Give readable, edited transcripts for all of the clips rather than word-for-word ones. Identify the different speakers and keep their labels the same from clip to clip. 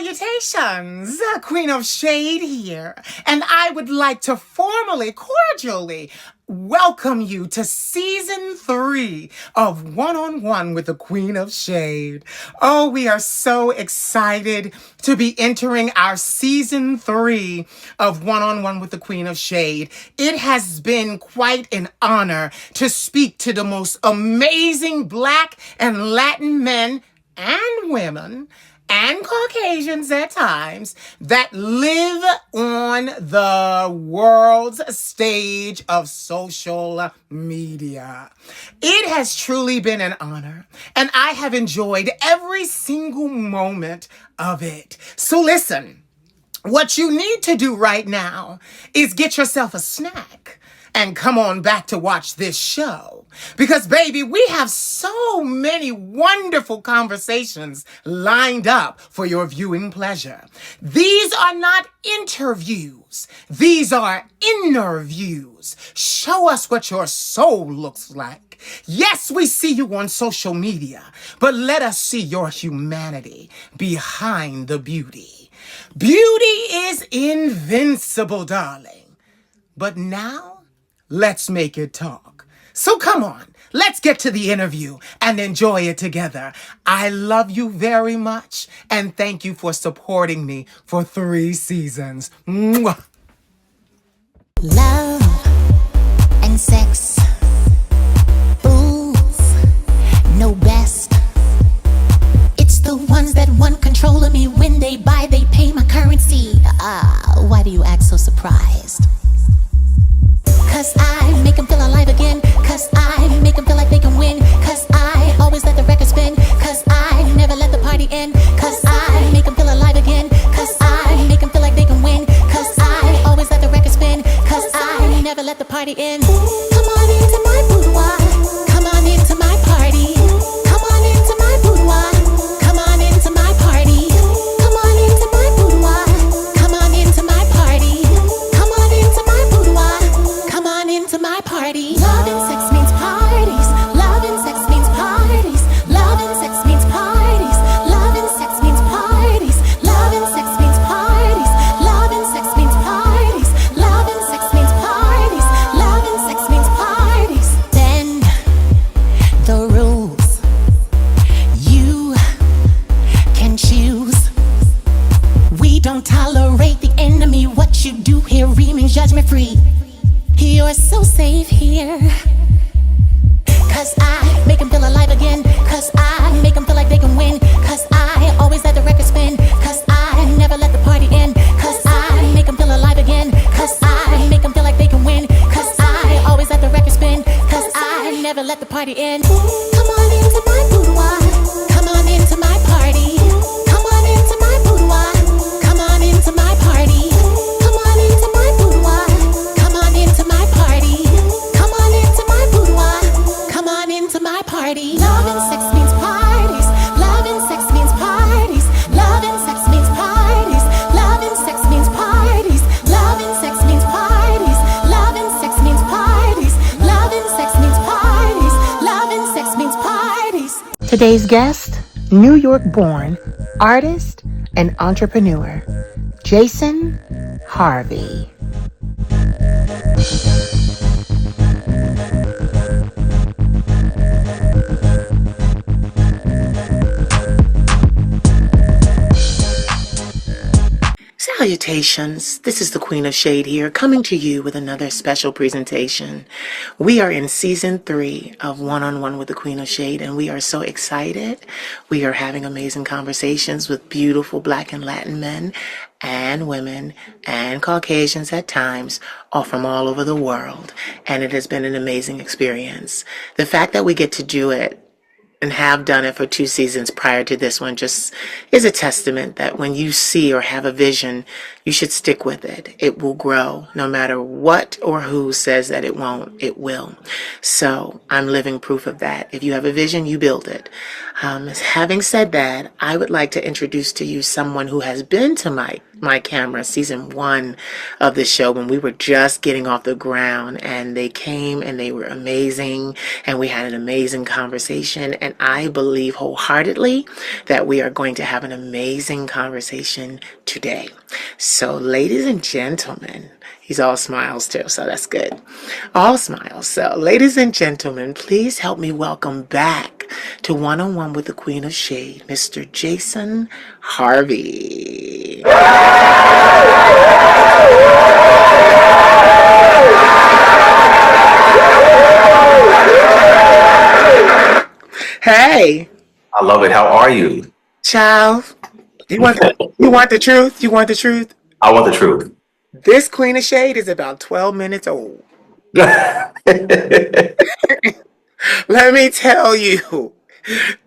Speaker 1: Salutations, Queen of Shade here, and I would like to formally, cordially welcome you to Season 3 of One-on-One with the Queen of Shade. Oh, we are so excited to be entering our Season 3 of One-on-One with the Queen of Shade. It has been quite an honor to speak to the most amazing Black and Latin men and women and Caucasians at times that live on the world's stage of social media. It has truly been an honor, and I have enjoyed every single moment of it. So listen, what you need to do right now is get yourself a snack and come on back to watch this show. Because, baby, we have so many wonderful conversations lined up for your viewing pleasure. These are not interviews. These are interviews. Show us what your soul looks like. Yes, we see you on social media, but let us see your humanity behind the beauty. Beauty is invincible, darling. But now, let's make it talk. So come on, let's get to the interview and enjoy it together. I love you very much, and thank you for supporting me for 3 seasons. Mwah.
Speaker 2: Love and sex, fools know best. It's the ones that want control of me. When they buy, they pay my currency. Why do you act so surprised? Cause I make them feel alive again. Cause I make them feel like they can win. Cause I always let the record spin. Cause I never let the party end. Cause I make them feel alive again. Cause I make them feel like they can win. Cause I always let the record spin. Cause I never let the party end. Come on into my boudoir. Come on into my party. Come on into my boudoir. Come on into my party. Come on into my boudoir. Come on into my party. Come on into my boudoir. Come on into my party. Love and sex means parties. Love and sex means parties. Love and sex means parties. Love and sex means parties. Love and sex means parties. Love and sex means parties. Love and sex means parties. Love and sex means parties. Then the rules you can choose. We don't tolerate the enemy. What you do here remains judgment free. You're so safe here. Cause I make them feel alive again. Cause I make them feel like they can win. Cause I always let the record spin. Cause I never let the party end. Cause I make them feel alive again. Cause I make them feel like they can win. Cause I always let the record spin. Cause I never let the party end. Come on into my boudoir. Come on into my party. Come on into my boudoir. Come on into my party. Come on into my boudoir. Come on into my party. Come on into my boudoir. Come on into my party. Love and sex means parties. Love and sex means parties. Love and sex means parties. Love and sex means parties. Love and sex means parties. Love and sex means parties. Love and sex means parties. Love and sex means parties.
Speaker 1: Today's guest, New York-born artist and entrepreneur, Jason Harvey. Salutations, this is the Queen of Shade here, coming to you with another special presentation. We are in Season 3 of One-on-One with the Queen of Shade, and we are so excited. We are having amazing conversations with beautiful Black and Latin men and women and Caucasians at times, all from all over the world, and it has been an amazing experience. The fact that we get to do it and have done it for 2 seasons prior to this one just is a testament that when you see or have a vision, you should stick with it. It will grow no matter what or who says that it won't, it will. So I'm living proof of that. If you have a vision, you build it. Having said that, I would like to introduce to you someone who has been to my camera season one of the show when we were just getting off the ground, and they came and they were amazing, and we had an amazing conversation, and I believe wholeheartedly that we are going to have an amazing conversation today. So, ladies and gentlemen, he's all smiles too, so that's good. All smiles. So, ladies and gentlemen, please help me welcome back to One on One with the Queen of Shade, Mr. Jason Harvey. Hey,
Speaker 3: I love it. How are you?
Speaker 1: child. You want the truth? You want the truth?
Speaker 3: I want the truth.
Speaker 1: This Queen of Shade is about 12 minutes old. Let me tell you.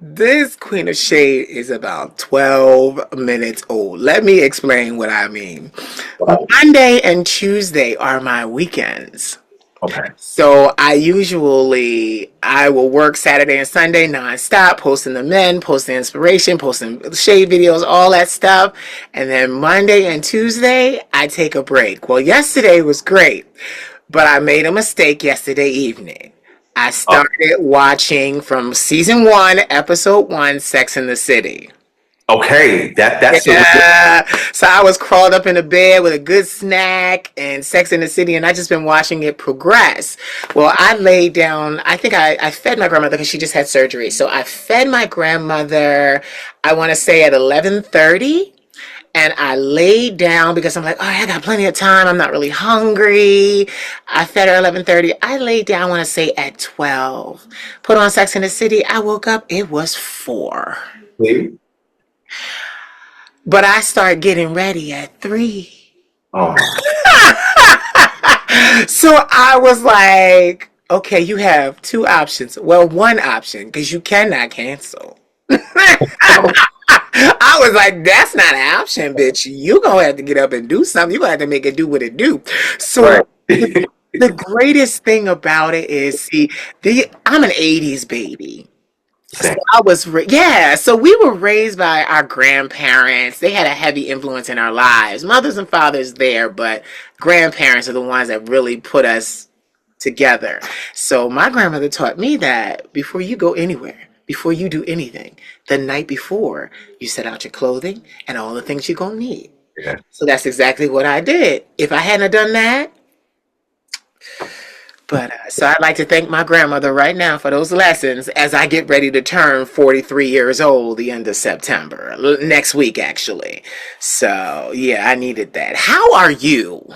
Speaker 1: This Queen of Shade is about 12 minutes old. Let me explain what I mean.
Speaker 3: Wow.
Speaker 1: Monday and Tuesday are my weekends.
Speaker 3: Okay.
Speaker 1: So I will work Saturday and Sunday nonstop, posting the men, posting inspiration, posting shade videos, all that stuff. And then Monday and Tuesday, I take a break. Well, yesterday was great, but I made a mistake yesterday evening. I
Speaker 3: Oh,
Speaker 1: started watching from season one, episode one, Sex in the City.
Speaker 3: okay. That's a really
Speaker 1: Yeah. So I was crawled up in the bed with a good snack and Sex in the City, and I just been watching it progress. Well, I laid down. I think I fed my grandmother because she just had surgery. So I fed my grandmother. I want to say at 11:30. And I laid down because I'm like, oh, I got plenty of time. I'm not really hungry. I fed her 11:30. I laid down, I want to say at 12. Put on Sex in the City. I woke up. It was 4.
Speaker 3: really.
Speaker 1: But I started getting ready at 3.
Speaker 3: Oh my.
Speaker 1: So I was like, okay, you have two options. Well, one option, because you cannot cancel. I was like, that's not an option, bitch. You gonna have to get up and do something. You gonna have to make it do what it do. So
Speaker 3: Right.
Speaker 1: the greatest thing about it is, see, I'm an 80s baby. So
Speaker 3: Same.
Speaker 1: yeah, so we were raised by our grandparents. They had a heavy influence in our lives. Mothers and fathers there, but grandparents are the ones that really put us together. So my grandmother taught me that before you go anywhere, before you do anything, the night before, you set out your clothing and all the things you're going to need.
Speaker 3: Yeah.
Speaker 1: So that's exactly what I did. If I hadn't have done that, so I'd like to thank my grandmother right now for those lessons as I get ready to turn 43 years old the end of September, next week actually. So yeah, I needed that. How are you?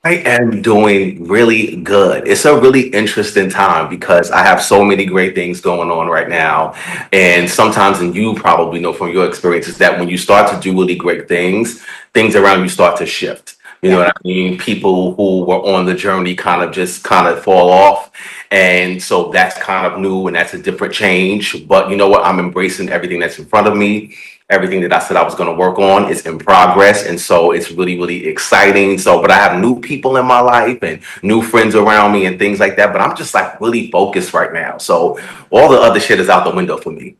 Speaker 3: I am doing really good. It's a really interesting time because I have so many great things going on right now. And sometimes, and you probably know from your experiences, that when you start to do really great things, things around you start to shift. You know
Speaker 1: Yeah.
Speaker 3: what I mean? People who were on the journey kind of fall off. And so that's kind of new and that's a different change. But you know what? I'm embracing everything that's in front of me. Everything that I said I was going to work on is in progress. And so it's really, really exciting. So, but I have new people in my life and new friends around me and things like that. But I'm just like really focused right now. So all the other shit is out the window for me.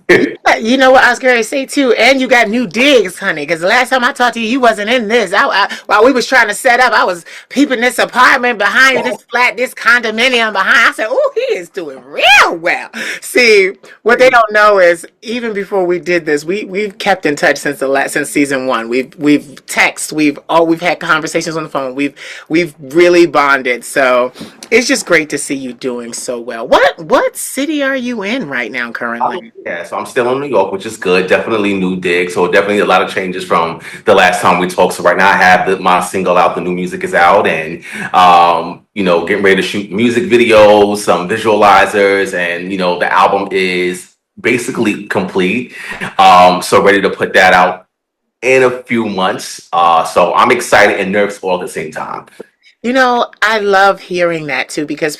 Speaker 1: Yeah, you know what I was going to say too, and you got new digs, honey. Because the last time I talked to you, you wasn't in this. While we was trying to set up, I was peeping this apartment behind you, this flat, this condominium behind. I said, "Oh, he is doing real well." See, what they don't know is even before we did this, we've kept in touch since season one. We've texted, we've had conversations on the phone. We've really bonded. So it's just great to see you doing so well. What city are you in right now currently?
Speaker 3: Yeah, so I'm still in New York, which is good. Definitely new dig. So definitely a lot of changes from the last time we talked. So right now I have my single out, the new music is out, and getting ready to shoot music videos, some visualizers, and the album is basically complete. So ready to put that out in a few months. So I'm excited and nervous all at the same time.
Speaker 1: I love hearing that too because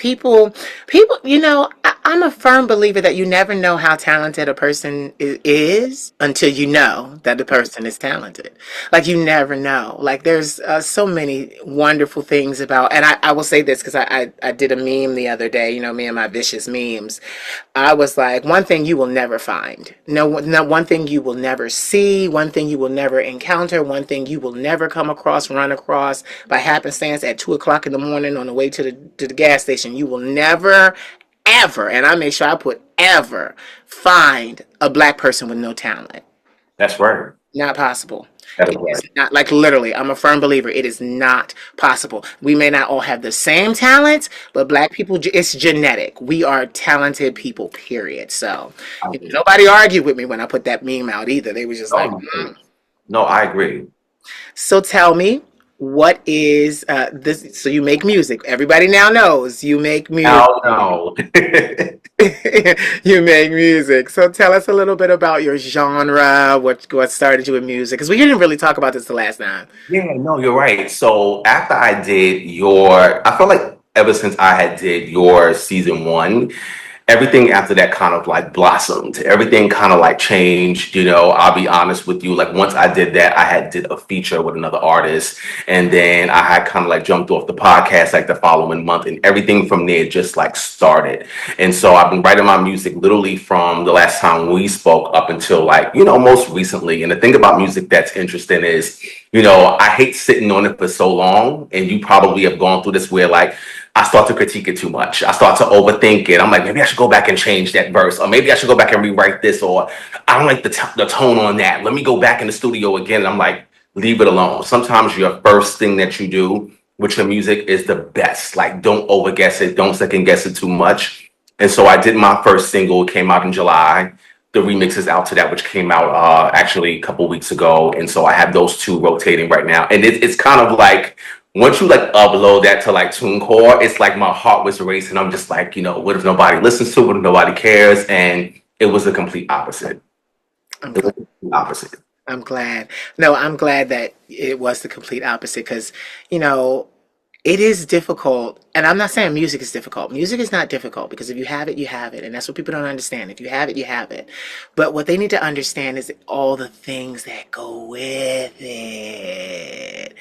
Speaker 1: I'm a firm believer that you never know how talented a person is until you know that the person is talented. Like, you never know. Like, there's so many wonderful things about, and I will say this because I did a meme the other day, me and my vicious memes. I was like, one thing you will never find. No, one thing you will never see, one thing you will never encounter, one thing you will never come across, run across by happenstance at 2 o'clock in the morning on the way to the gas station. You will never, ever, and I make sure I put ever, find a black person with no talent.
Speaker 3: That's right.
Speaker 1: Not possible.
Speaker 3: That is
Speaker 1: It is
Speaker 3: right.
Speaker 1: not, like, literally, I'm a firm believer. It is not possible. We may not all have the same talents, but black people, it's genetic. We are talented people, period. So,
Speaker 3: I agree.
Speaker 1: nobody argued with me when I put that meme out either. They were just
Speaker 3: Oh,
Speaker 1: like,
Speaker 3: no. No, I agree.
Speaker 1: So tell me, what is this? So you make music. Everybody now knows you make music.
Speaker 3: Oh, no.
Speaker 1: You make music. So tell us a little bit about your genre, what started you in music, because we didn't really talk about this the last time.
Speaker 3: Yeah, no, you're right. So after I felt like ever since I had did your season one, everything after that kind of like blossomed. Everything kind of like changed. I'll be honest with you. Like once I did that, I had did a feature with another artist, and then I had kind of like jumped off the podcast like the following month, and everything from there just like started. And so I've been writing my music literally from the last time we spoke up until like most recently. And the thing about music that's interesting is, I hate sitting on it for so long, and you probably have gone through this where like I start to critique it too much. I start to overthink it. I'm like, maybe I should go back and change that verse, or maybe I should go back and rewrite this, or I don't like the tone on that. Let me go back in the studio again. And I'm like, leave it alone. Sometimes your first thing that you do with your music is the best. Like, don't overguess it. Don't second guess it too much. And so I did my first single. It came out in July. The remix is out to that, which came out actually a couple weeks ago. And so I have those two rotating right now. And it's kind of like, once you like upload that to like TuneCore, it's like my heart was racing. I'm just like, what if nobody listens to it? What if nobody cares? And it was the complete opposite.
Speaker 1: I'm
Speaker 3: It was
Speaker 1: glad.
Speaker 3: the complete opposite.
Speaker 1: I'm glad. No, I'm glad that it was the complete opposite because, you know, it is difficult. And I'm not saying music is difficult. Music is not difficult because if you have it, you have it. And that's what people don't understand. If you have it, you have it. But what they need to understand is all the things that go with it.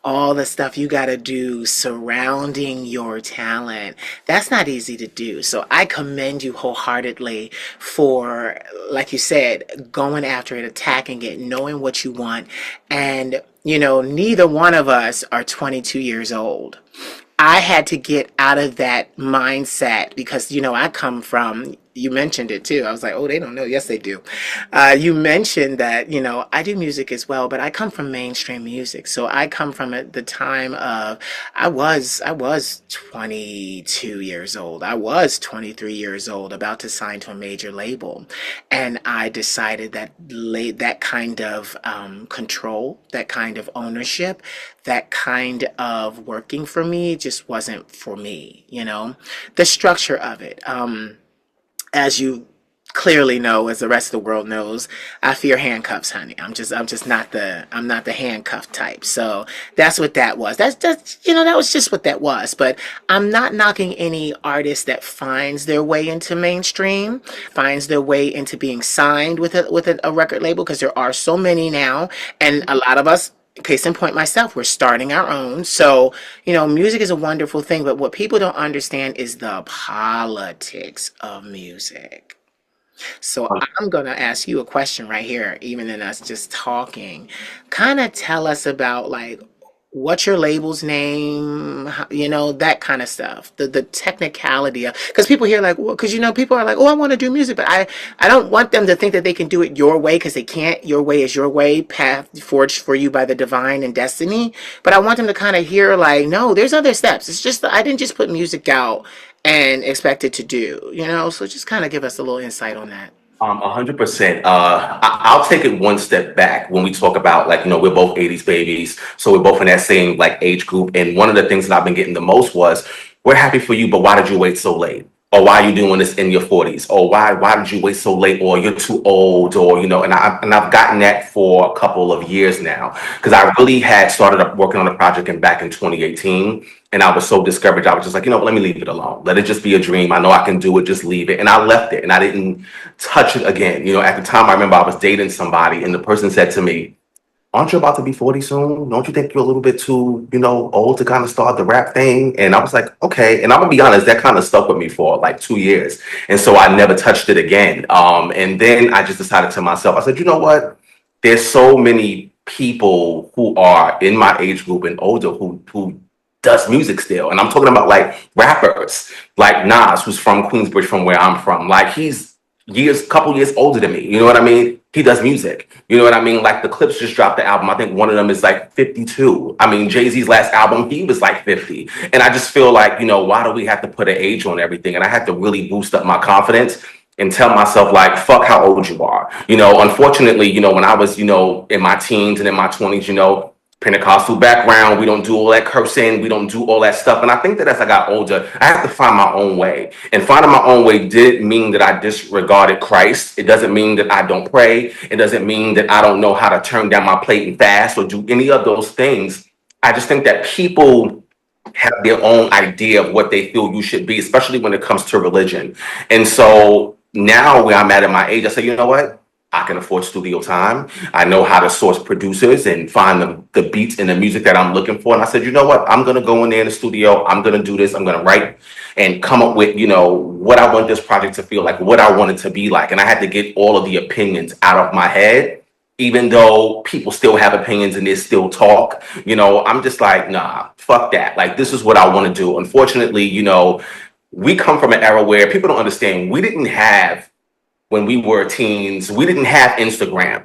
Speaker 1: All the stuff you got to do surrounding your talent. That's not easy to do. So I commend you wholeheartedly for, like you said, going after it, attacking it, knowing what you want. And, neither one of us are 22 years old. I had to get out of that mindset because, I come from, you mentioned it too. I was like, oh, they don't know. Yes, they do. You mentioned that, I do music as well, but I come from mainstream music. So I come from the time of, I was 22 years old. I was 23 years old, about to sign to a major label. And I decided that that kind of control, that kind of ownership, that kind of working for me just wasn't for me, the structure of it. As you clearly know, as the rest of the world knows, I fear handcuffs, honey. I'm not the handcuff type. So that's what that was. That was just what that was. But I'm not knocking any artist that finds their way into mainstream, finds their way into being signed with a record label, because there are so many now, and a lot of us. Case in point, myself, we're starting our own. So, music is a wonderful thing, but what people don't understand is the politics of music. So I'm going to ask you a question right here, even in us just talking. Kind of tell us about, like, what's your label's name, that kind of stuff. The technicality of, because people hear like, well, because people are like, oh, I want to do music, but I don't want them to think that they can do it your way, because they can't. Your way is your way, path forged for you by the divine and destiny. But I want them to kind of hear like, no, there's other steps. It's just I didn't just put music out and expect it to do, so just kind of give us a little insight on that.
Speaker 3: 100%. I'll take it one step back when we talk about like, we're both 80s babies. So we're both in that same like age group. And one of the things that I've been getting the most was, we're happy for you, but why did you wait so late? or why are you doing this in your 40s, or why did you wait so late, or you're too old, or I've gotten that for a couple of years now, because I really had started up working on a project back in 2018, and I was so discouraged. I was just like, let me leave it alone, let it just be a dream. I know I can do it, just leave it. And I left it and I didn't touch it again. At the time, I remember I was dating somebody and the person said to me, aren't you about to be 40 soon? Don't you think you're a little bit too, old to kind of start the rap thing? And I was like, okay. And I'm gonna be honest, that kind of stuck with me for like 2 years. And so I never touched it again. And then I just decided to myself, I said, you know what? There's so many people who are in my age group and older who does music still. And I'm talking about like rappers, like Nas, who's from Queensbridge, from where I'm from. Like he's couple years older than me. You know what I mean? He does music. You know what I mean? Like the Clips just dropped the album. I think one of them is like 52. I mean, Jay-Z's last album, he was like 50. And I just feel like, why do we have to put an age on everything? And I had to really boost up my confidence and tell myself like, fuck how old you are. Unfortunately, when I was, in my teens and in my 20s, Pentecostal background, we don't do all that cursing, we don't do all that stuff. And I think that as I got older, I have to find my own way. And finding my own way didn't mean that I disregarded Christ. It doesn't mean that I don't pray. It doesn't mean that I don't know how to turn down my plate and fast or do any of those things. I just think that people have their own idea of what they feel you should be, especially when it comes to religion. And so now where I'm at my age, I say, you know what? I can afford studio time. I know how to source producers and find the beats and the music that I'm looking for. And I said, you know what? I'm going to go in there in the studio. I'm going to do this. I'm going to write and come up with, what I want this project to feel like, what I want it to be like. And I had to get all of the opinions out of my head, even though people still have opinions and they still talk. I'm just like, nah, fuck that. Like, this is what I want to do. Unfortunately, we come from an era where people don't understand. We didn't have, when we were teens, we didn't have Instagram.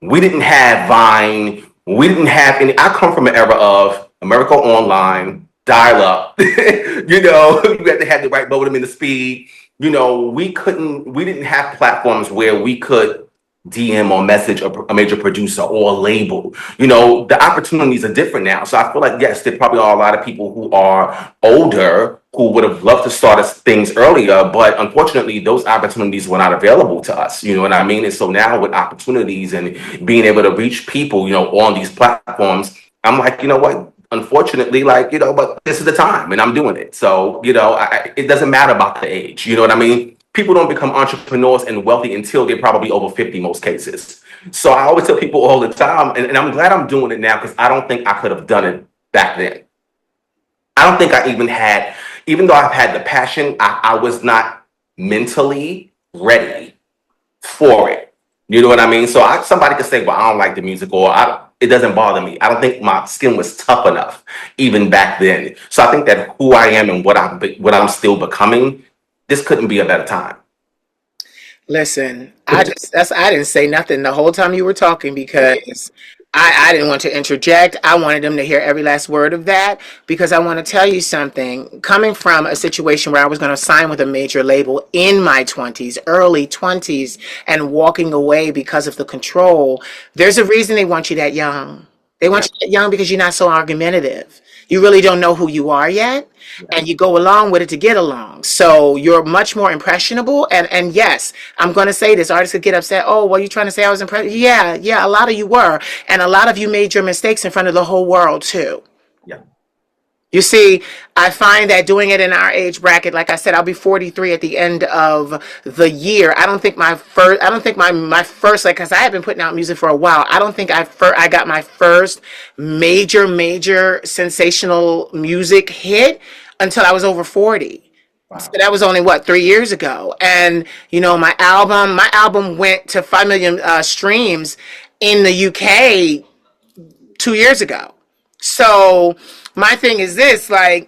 Speaker 3: We didn't have Vine. We didn't have any. I come from an era of America Online, dial up. You had to have the right modem and the speed. We didn't have platforms where we could DM or message a major producer or a label. The opportunities are different now. So I feel like, yes, there probably are a lot of people who are older who would have loved to start things earlier, but unfortunately, those opportunities were not available to us. You know what I mean? And so now with opportunities and being able to reach people, on these platforms, I'm like, you know what? Unfortunately, but this is the time and I'm doing it. So, it doesn't matter about the age. You know what I mean? People don't become entrepreneurs and wealthy until they're probably over 50 most cases. So I always tell people all the time, and I'm glad I'm doing it now because I don't think I could have done it back then. I don't think I even though I've had the passion, I was not mentally ready for it. You know what I mean? So somebody could say, well, I don't like the music, or it doesn't bother me. I don't think my skin was tough enough even back then. So I think that who I am and what I'm still becoming, this couldn't be a better time.
Speaker 1: Listen, I didn't say nothing the whole time you were talking because I didn't want to interject. I wanted them to hear every last word of that because I want to tell you something. Coming from a situation where I was going to sign with a major label in my 20s, early 20s, and walking away because of the control, there's a reason they want you that young. They want you that young because you're not so argumentative. You really don't know who you are yet, and you go along with it to get along. So you're much more impressionable. And yes, I'm going to say this. Artists could get upset. Oh, well, you're trying to say I was impressed? Yeah, a lot of you were. And a lot of you made your mistakes in front of the whole world, too.
Speaker 3: Yeah.
Speaker 1: You see, I find that doing it in our age bracket, like I said, I'll be 43 at the end of the year. I don't think my first, like, because I have been putting out music for a while. I don't think I got my first major sensational music hit until I was over 40. Wow. So that was only 3 years ago. And, my album went to 5 million streams in the UK 2 years ago. So my thing is this, and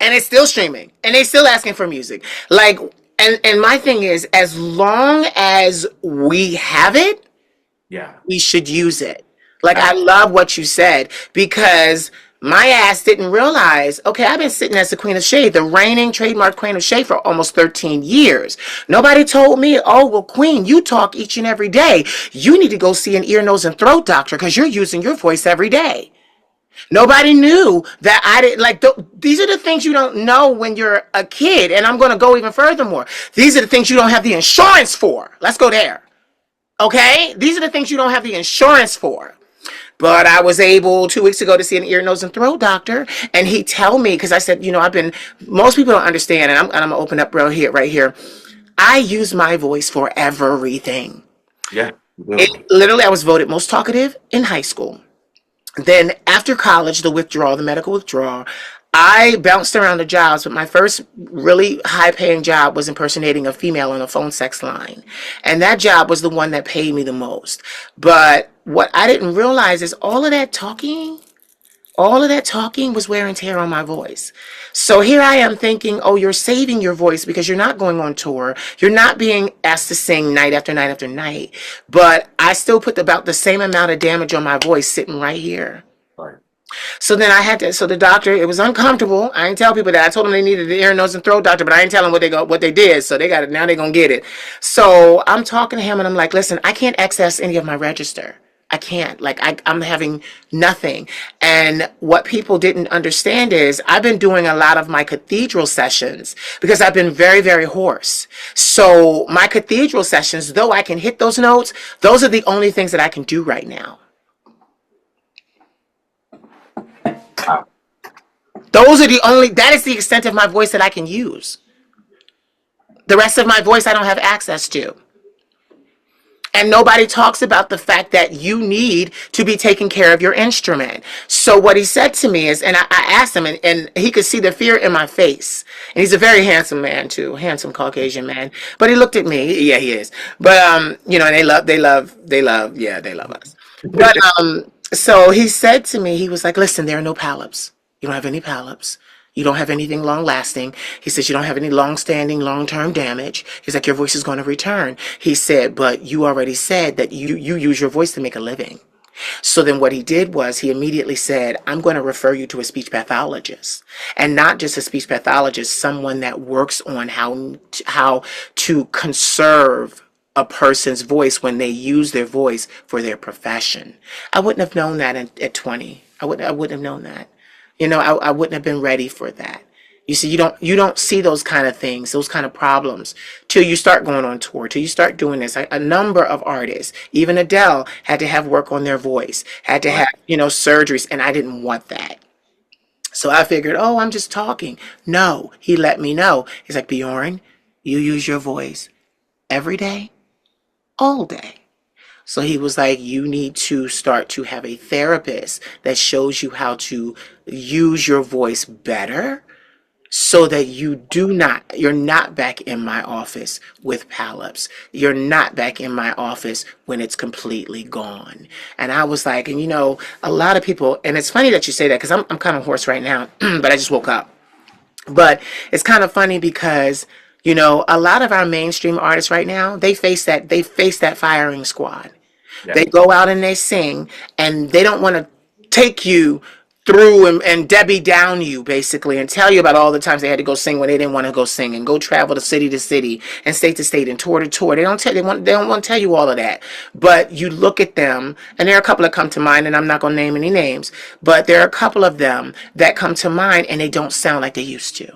Speaker 1: it's still streaming and they still asking for music. And my thing is, as long as we have it, we should use it. I love what you said because my ass didn't realize, okay, I've been sitting as the Queen of Shade, the reigning trademark Queen of Shade for almost 13 years. Nobody told me, oh, well, Queen, you talk each and every day. You need to go see an ear, nose, and throat doctor because you're using your voice every day. Nobody knew that I didn't like. These are the things you don't know when you're a kid. And I'm going to go even furthermore. These are the things you don't have the insurance for. Let's go there. Okay? These are the things you don't have the insurance for. But I was able 2 weeks ago to see an ear, nose, and throat doctor, and he tell me, because I said, I've been. Most people don't understand, and I'm gonna open up right here. I use my voice for everything.
Speaker 3: Yeah.
Speaker 1: It
Speaker 3: Yeah.
Speaker 1: literally, I was voted most talkative in high school. Then after college, the medical withdrawal, I bounced around the jobs, but my first really high paying job was impersonating a female on a phone sex line. And that job was the one that paid me the most. But what I didn't realize is all of that talking was wear and tear on my voice. So here I am thinking, oh, you're saving your voice because you're not going on tour. You're not being asked to sing night after night after night. But I still put about the same amount of damage on my voice sitting right here.
Speaker 3: Right.
Speaker 1: So then so the doctor, it was uncomfortable. I didn't tell people that. I told them they needed the ear, nose, and throat doctor, but I didn't tell them what they did. So they got it. Now they're going to get it. So I'm talking to him and I'm like, listen, I can't access any of my register. I can't. Like, I'm having nothing. And what people didn't understand is I've been doing a lot of my cathedral sessions because I've been very, very hoarse. So my cathedral sessions, though I can hit those notes, those are the only things that I can do right now. That is the extent of my voice that I can use. The rest of my voice I don't have access to. And nobody talks about the fact that you need to be taking care of your instrument. So what he said to me is, and I asked him, and he could see the fear in my face. And he's a very handsome man too, handsome Caucasian man. But he looked at me. Yeah, he is. But and they love us. But so he said to me, he was like, listen, there are no polyps. You don't have any polyps. You don't have anything long lasting. He says you don't have any long standing, long term damage. He's like, your voice is going to return. He said, but you already said that you use your voice to make a living. So then what he did was he immediately said, I'm going to refer you to a speech pathologist, and not just a speech pathologist, someone that works on how to conserve a person's voice when they use their voice for their profession. I wouldn't have known that at 20. I wouldn't have known that. I wouldn't have been ready for that. You see, you don't see those kind of things, those kind of problems, till you start going on tour, till you start doing this. A number of artists, even Adele, had to have work on their voice, had to have, surgeries, and I didn't want that. So I figured, oh, I'm just talking. No, he let me know. He's like, Bjorn, you use your voice every day, all day. So he was like, you need to start to have a therapist that shows you how to use your voice better so that you're not back in my office with polyps. You're not back in my office when it's completely gone. And I was like, and a lot of people, and it's funny that you say that because I'm kind of hoarse right now, but I just woke up. But it's kind of funny because a lot of our mainstream artists right now, they face that firing squad.
Speaker 3: Yeah.
Speaker 1: They go out and they sing, and they don't want to take you through and Debbie down you, basically, and tell you about all the times they had to go sing when they didn't want to go sing, and go travel to city and state to state and tour to tour. They don't want to tell you all of that. But you look at them, and there are a couple that come to mind, and I'm not going to name any names, but there are a couple of them that come to mind, and they don't sound like they used to.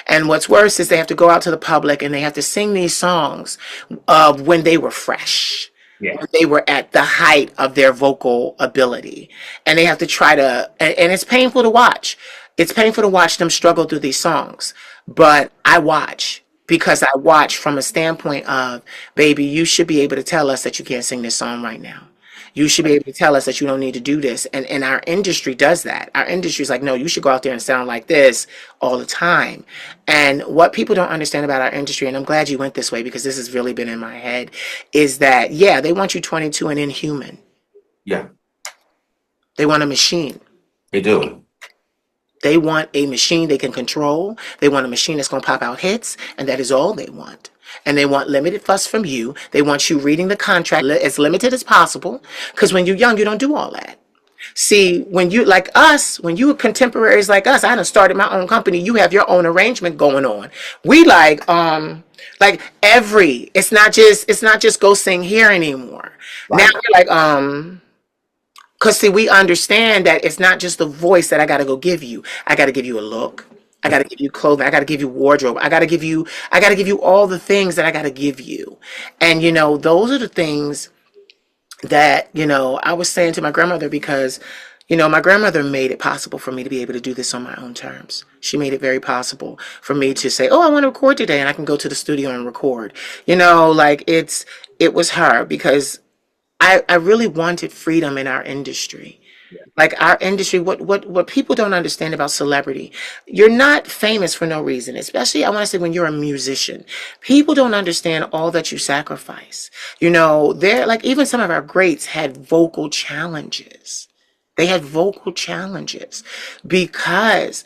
Speaker 1: And what's worse is they have to go out to the public and they have to sing these songs when they were fresh.
Speaker 3: Yeah.
Speaker 1: When they were at the height of their vocal ability. And they have to try to, and it's painful to watch. It's painful to watch them struggle through these songs. But I watch because I watch from a standpoint of, baby, you should be able to tell us that you can't sing this song right now. You should be able to tell us that you don't need to do this. And our industry does that. Our industry is like, no, you should go out there and sound like this all the time. And what people don't understand about our industry, and I'm glad you went this way because this has really been in my head, is that, yeah, they want you 22 and inhuman.
Speaker 3: Yeah.
Speaker 1: They want a machine.
Speaker 3: They do.
Speaker 1: They want a machine they can control. They want a machine that's going to pop out hits, and that is all they want. And they want limited fuss from you. They want you reading the contract as limited as possible. Because when you're young, you don't do all that. See, when you were contemporaries like us, I done started my own company. You have your own arrangement going on. We it's not just go sing here anymore. Right. Now we're like, Because see, we understand that it's not just the voice that I got to go give you. I got to give you a look. I got to give you clothing. I got to give you wardrobe. I got to give you all the things that I got to give you. And, those are the things that, I was saying to my grandmother because, my grandmother made it possible for me to be able to do this on my own terms. She made it very possible for me to say, oh, I want to record today, and I can go to the studio and record. Like it was her because I really wanted freedom in our industry. Like our industry, what people don't understand about celebrity, you're not famous for no reason, especially I want to say when you're a musician. People don't understand all that you sacrifice. They're like even some of our greats had vocal challenges. They had vocal challenges because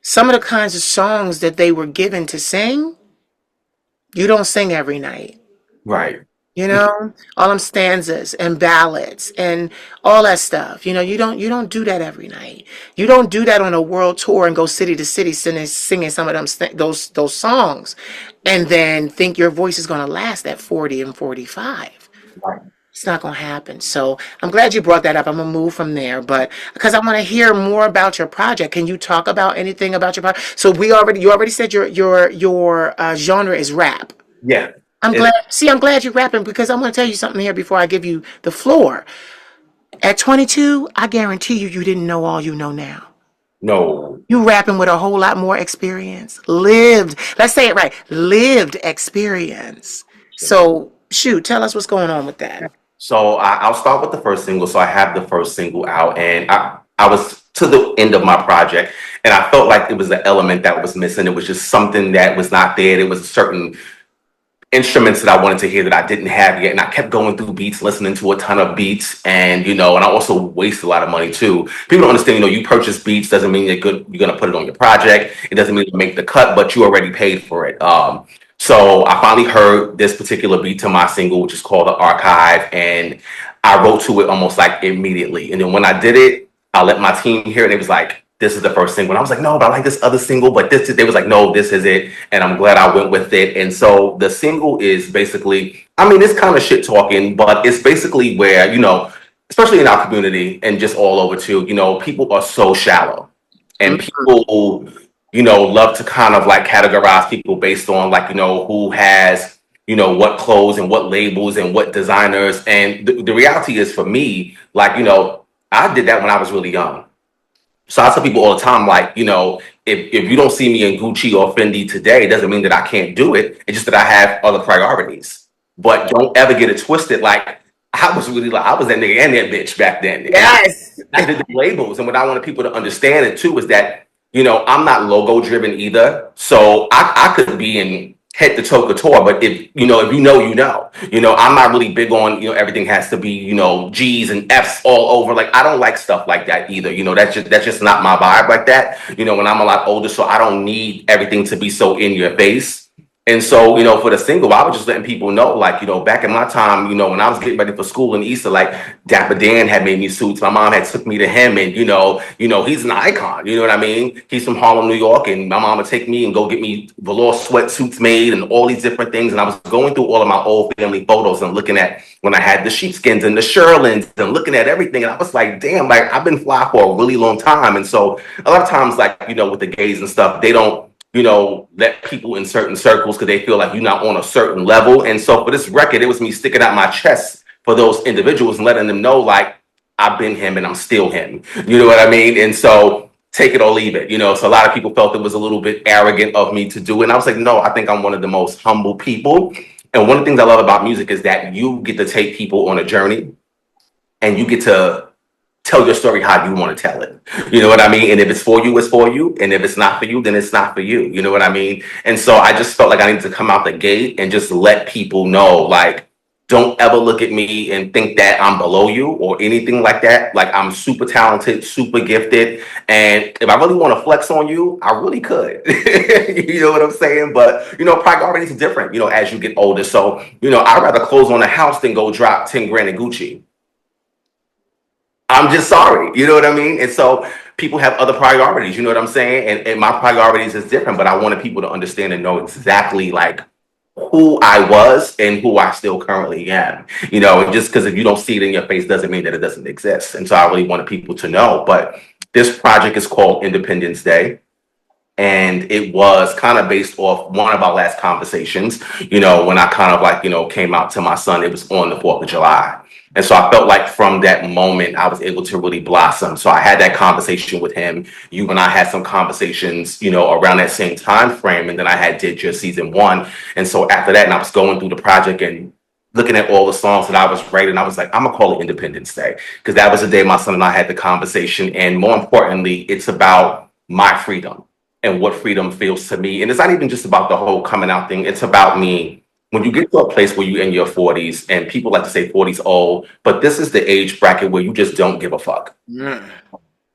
Speaker 1: some of the kinds of songs that they were given to sing, you don't sing every night.
Speaker 3: Right.
Speaker 1: All them stanzas and ballads and all that stuff. You don't do that every night. You don't do that on a world tour and go city to city singing some of them those songs, and then think your voice is going to last at 40 and 45.
Speaker 3: Right.
Speaker 1: It's not going to happen. So I'm glad you brought that up. I'm gonna move from there, but because I want to hear more about your project. Can you talk about anything about your project? So you already said your genre is rap.
Speaker 3: Yeah.
Speaker 1: I'm
Speaker 3: It,
Speaker 1: glad. See, I'm glad you're rapping because I'm going to tell you something here before I give you the floor. At 22, I guarantee you didn't know all you know now.
Speaker 3: no.
Speaker 1: You rapping with a whole lot more experience. Lived, let's say it right, lived experience. So, shoot, tell us what's going on with that.
Speaker 3: So I'll start with the first single. So I have the first single out, and I was to the end of my project, and I felt like it was the element that was missing. It was just something that was not there. There was a certain instruments that I wanted to hear that I didn't have yet. And I kept going through beats, listening to a ton of beats. And I also waste a lot of money too. People don't understand, you purchase beats doesn't mean you're going to put it on your project. It doesn't mean you make the cut, but you already paid for it. So I finally heard this particular beat to my single, which is called The Archive. And I wrote to it almost like immediately. And then when I did it, I let my team hear it. And it was like, this is the first single. And I was like, no, but I like this other single. But they was like, no, this is it. And I'm glad I went with it. And so the single is basically, I mean, it's kind of shit talking, but it's basically where, especially in our community and just all over too, people are so shallow. And people, love to kind of like categorize people based on like, who has, what clothes and what labels and what designers. And the reality is for me, like, I did that when I was really young. So I tell people all the time, like, if you don't see me in Gucci or Fendi today, it doesn't mean that I can't do it. It's just that I have other priorities. But don't ever get it twisted. Like, I was really like, I was that nigga and that bitch back then. And
Speaker 1: Yes.
Speaker 3: I did the labels. And what I wanted people to understand it too is that, I'm not logo driven either. So I could be in head to toe couture, but if you know, I'm not really big on, everything has to be, G's and F's all over. Like I don't like stuff like that either. That's just not my vibe like that. When I'm a lot older, so I don't need everything to be so in your face. And so, for the single, I was just letting people know, like, back in my time, when I was getting ready for school in Easter, like Dapper Dan had made me suits. My mom had took me to him, and he's an icon. You know what I mean? He's from Harlem, New York, and my mom would take me and go get me velour sweatsuits made and all these different things. And I was going through all of my old family photos and looking at when I had the sheepskins and the Sherlins and looking at everything. And I was like, damn, like I've been fly for a really long time. And so a lot of times, like, with the gays and stuff, they don't let people in certain circles because they feel like you're not on a certain level. And so for this record, it was me sticking out my chest for those individuals and letting them know, like, I've been him and I'm still him. You know what I mean? And so take it or leave it. So a lot of people felt it was a little bit arrogant of me to do it. And I was like, no, I think I'm one of the most humble people. And one of the things I love about music is that you get to take people on a journey and you get to tell your story how you want to tell it. You know what I mean? And if it's for you, it's for you. And if it's not for you, then it's not for you. You know what I mean? And so I just felt like I needed to come out the gate and just let people know, like, don't ever look at me and think that I'm below you or anything like that. Like, I'm super talented, super gifted. And if I really want to flex on you, I really could. You know what I'm saying? But, priorities are different, as you get older. So, I'd rather close on a house than go drop 10 grand in Gucci. I'm just sorry. You know what I mean? And so people have other priorities. You know what I'm saying? And my priorities is different, but I wanted people to understand and know exactly like who I was and who I still currently am. And just because if you don't see it in your face doesn't mean that it doesn't exist. And so I really wanted people to know. But this project is called Independence Day. And it was kind of based off one of our last conversations, when I kind of like, came out to my son, it was on the 4th of July. And so I felt like from that moment, I was able to really blossom. So I had that conversation with him. You and I had some conversations, around that same time frame. And then I had did your season one. And so after that, and I was going through the project and looking at all the songs that I was writing, I was like, I'm gonna call it Independence Day. Because that was the day my son and I had the conversation. And more importantly, it's about my freedom and what freedom feels to me. And it's not even just about the whole coming out thing. It's about me. When you get to a place where you're in your 40s, and people like to say 40s old, but this is the age bracket where you just don't give a fuck.
Speaker 1: Mm.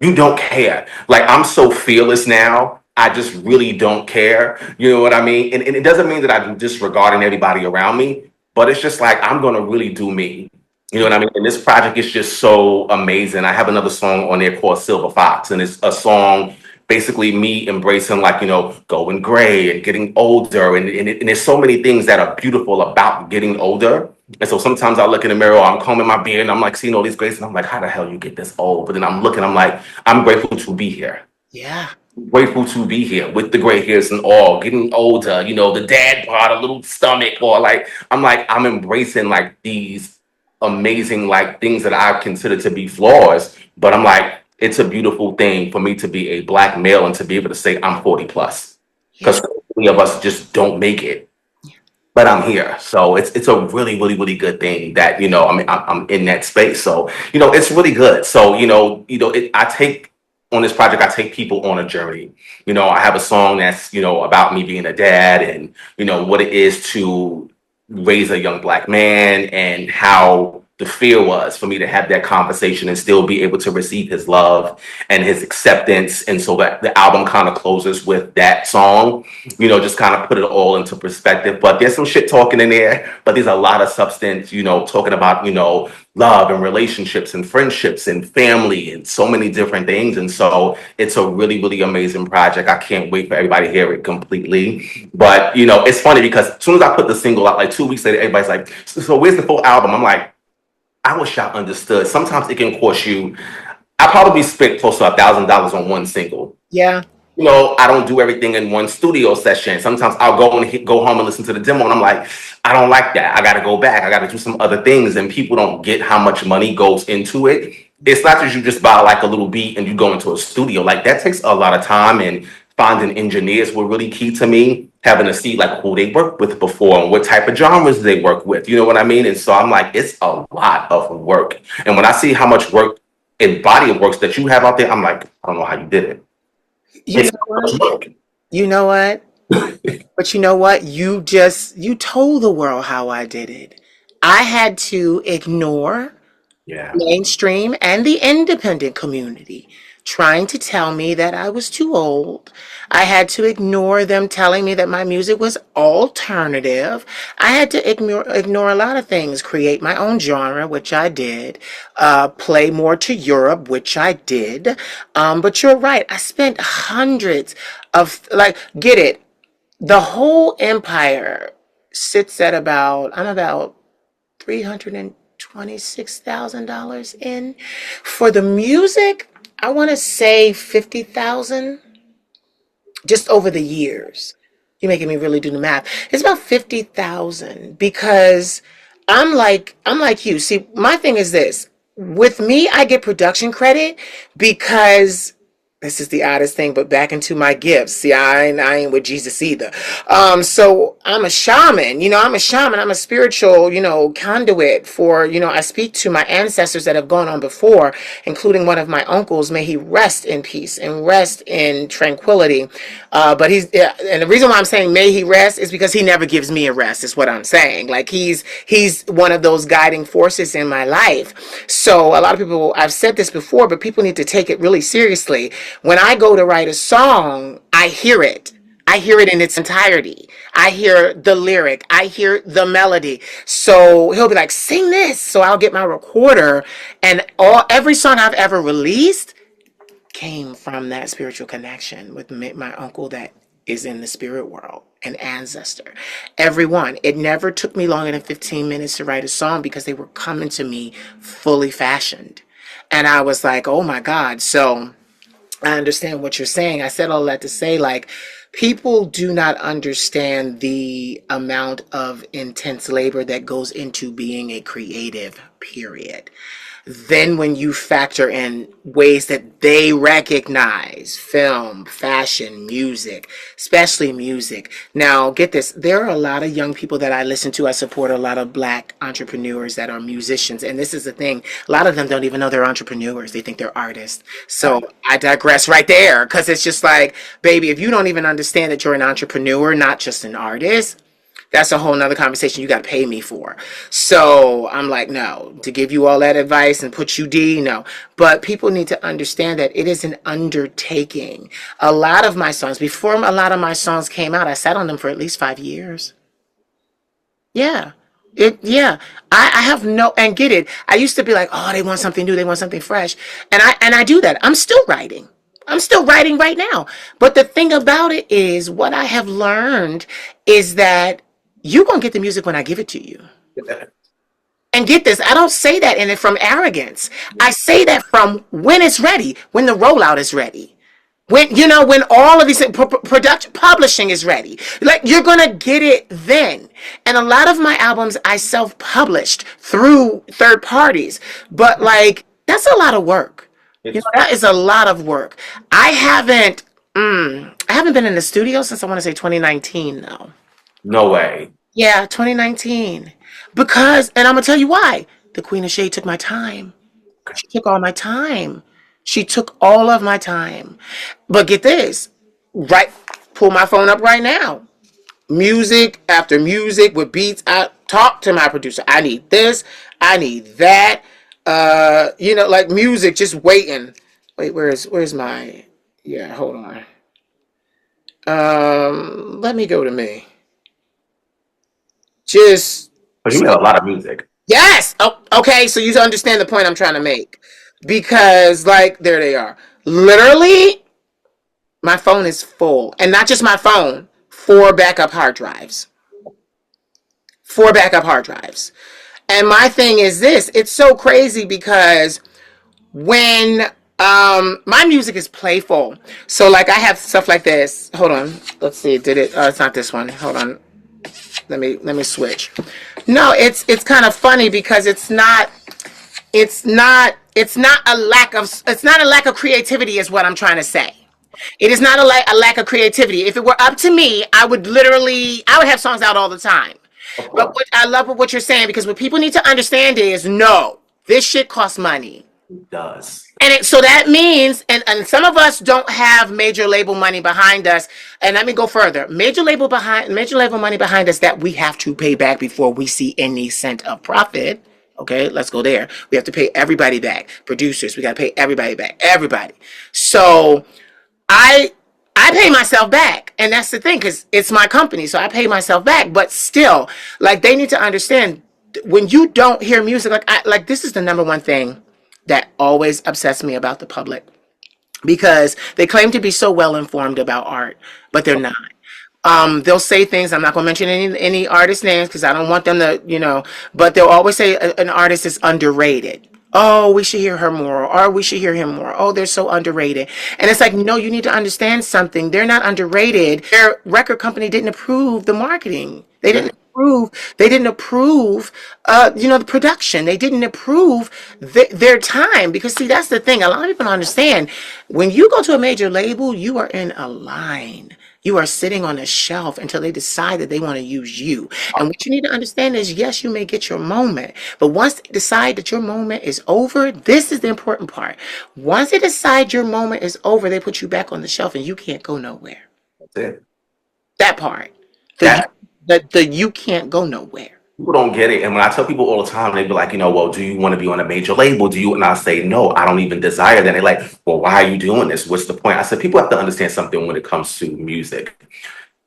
Speaker 3: You don't care. Like, I'm so fearless now. I just really don't care. You know what I mean? And it doesn't mean that I'm disregarding everybody around me, but it's just like, I'm going to really do me. You know what I mean? And this project is just so amazing. I have another song on there called Silver Fox, and it's a song basically me embracing, like, going gray and getting older. And there's so many things that are beautiful about getting older. And so sometimes I look in the mirror, I'm combing my beard, and I'm like seeing all these grays, and I'm like, how the hell you get this old? But then I'm looking, I'm like, I'm grateful to be here.
Speaker 1: Yeah.
Speaker 3: Grateful to be here with the gray hairs and all, getting older, the dad part, a little stomach, or like, I'm embracing like these amazing like things that I consider to be flaws. But I'm like, it's a beautiful thing for me to be a Black male and to be able to say I'm 40 plus.
Speaker 1: Yeah.
Speaker 3: Because many of us just don't make it. But I'm here. So it's a really, really, really good thing that, I'm in that space. So, it's really good. So, I take on this project, I take people on a journey. I have a song that's, about me being a dad and, what it is to raise a young Black man and how the fear was for me to have that conversation and still be able to receive his love and his acceptance. And so that the album kind of closes with that song, just kind of put it all into perspective. But there's some shit talking in there, but there's a lot of substance, talking about, love and relationships and friendships and family and so many different things. And so it's a really, really amazing project. I can't wait for everybody to hear it completely. But, it's funny because as soon as I put the single out, like 2 weeks later, everybody's like, so where's the full album? I'm like, I wish y'all understood. Sometimes it can cost you. I probably spent close to $1,000 on one single.
Speaker 1: Yeah.
Speaker 3: I don't do everything in one studio session. Sometimes I'll go home and listen to the demo, and I'm like, I don't like that. I got to go back. I got to do some other things, and people don't get how much money goes into it. It's not that you just buy like a little beat and you go into a studio. Like that takes a lot of time, and finding engineers were really key to me. Having to see like who they worked with before and what type of genres they work with. You know what I mean? And so I'm like, it's a lot of work. And when I see how much work and body of works that you have out there, I'm like, I don't know how you did it.
Speaker 1: You
Speaker 3: It's
Speaker 1: know
Speaker 3: so much
Speaker 1: what?
Speaker 3: work.
Speaker 1: You know what? But you know what? You told the world how I did it. I had to ignore
Speaker 3: Yeah.
Speaker 1: mainstream and the independent community trying to tell me that I was too old. I had to ignore them telling me that my music was alternative. I had to ignore a lot of things, create my own genre, which I did, play more to Europe, which I did. But you're right. I spent hundreds of like get it. The whole empire sits at I'm about $326,000 in. For the music, I want to say 50,000 just over the years. You're making me really do the math. It's about 50,000 because I'm like you. See, my thing is this. With me, I get production credit because this is the oddest thing, but back into my gifts. See, I ain't with Jesus either. So I'm a shaman, I'm a spiritual, conduit for, I speak to my ancestors that have gone on before, including one of my uncles. May he rest in peace and rest in tranquility. But and the reason why I'm saying may he rest is because he never gives me a rest, is what I'm saying. Like he's one of those guiding forces in my life. So a lot of people, I've said this before, but people need to take it really seriously. When I go to write a song, I hear it. I hear it in its entirety. I hear the lyric. I hear the melody. So he'll be like, sing this. So I'll get my recorder, and every song I've ever released came from that spiritual connection with my uncle that is in the spirit world, an ancestor. Everyone. It never took me longer than 15 minutes to write a song because they were coming to me fully fashioned. And I was like, oh my God. So I understand what you're saying. I said all that to say, like, people do not understand the amount of intense labor that goes into being a creative, period. Then when you factor in ways that they recognize, film, fashion, music, especially music. Now, get this, there are a lot of young people that I listen to. I support a lot of black entrepreneurs that are musicians. And this is the thing, a lot of them don't even know they're entrepreneurs. They think they're artists. So I digress right there, because it's just like, baby, if you don't even understand that you're an entrepreneur, not just an artist, that's a whole nother conversation you got to pay me for. So I'm like, no, to give you all that advice and put you D, no. But people need to understand that it is an undertaking. A lot of my songs, before a lot of my songs came out, I sat on them for at least 5 years. Yeah. Yeah. I have no, and get it. I used to be like, oh, they want something new, they want something fresh. And I do that. I'm still writing. I'm still writing right now. But the thing about it is, what I have learned is that you're going to get the music when I give it to you. And get this, I don't say that in it from arrogance. I say that from when it's ready, when the rollout is ready. When all of these production publishing is ready, like, you're gonna get it then. And a lot of my albums I self-published through third parties, but like, that's a lot of work. That is a lot of work. I haven't been in the studio since, I want to say, 2019 now.
Speaker 3: No way.
Speaker 1: Yeah, 2019. Because, and I'm gonna tell you why. The Queen of Shade took my time. She took all my time. She took all of my time. But get this, right? Pull my phone up right now. Music after music with beats. I talk to my producer. I need this. I need that. Like, music just waiting. Wait, where's my? Yeah, hold on. Let me go to me. Just
Speaker 3: But you got a lot of music.
Speaker 1: yes. Oh, okay. So you understand the point I'm trying to make, because, like, there they are. Literally, my phone is full, and not just my phone. 4 backup hard drives. 4 backup hard drives. And my thing is this: it's so crazy because when my music is playful, so like, I have stuff like this. Hold on. Let's see. Did it? It's not this one. Hold on. Let me switch. No, it's kind of funny because it's not a lack of creativity, is what I'm trying to say. It is not a lack of creativity. If it were up to me, I would have songs out all the time.
Speaker 3: Of
Speaker 1: But
Speaker 3: course.
Speaker 1: I love what you're saying, because what people need to understand is, no, this shit costs money.
Speaker 3: It does.
Speaker 1: So that means, and some of us don't have major label money behind us. And let me go further. Major label money behind us that we have to pay back before we see any cent of profit. Okay, let's go there. We have to pay everybody back. Producers, we got to pay everybody back. Everybody. So I I pay myself back, and that's the thing, because it's my company, so I pay myself back. But still, like, they need to understand, when you don't hear music, like this is the number one thing that always upsets me about the public, because they claim to be so well informed about art, but they're not. They'll say things. I'm not going to mention any artist names because I don't want them to, but they'll always say an artist is underrated. Oh, we should hear her more, or we should hear him more. Oh, they're so underrated. And it's like, no, you need to understand something. They're not underrated. Their record company didn't approve the marketing. They didn't approve, the production. They didn't approve their time, because see, that's the thing. A lot of people don't understand. When you go to a major label, you are in a line. You are sitting on a shelf until they decide that they want to use you. And what you need to understand is, yes, you may get your moment, but once they decide that your moment is over, this is the important part. Once they decide your moment is over, they put you back on the shelf and you can't go nowhere.
Speaker 3: That's it.
Speaker 1: That part.
Speaker 3: That
Speaker 1: The you can't go nowhere.
Speaker 3: people don't get it. And when I tell people all the time, they be like, well, do you want to be on a major label? Do you? And I say, no, I don't even desire that. They're like, well, why are you doing this? What's the point? I said, people have to understand something when it comes to music.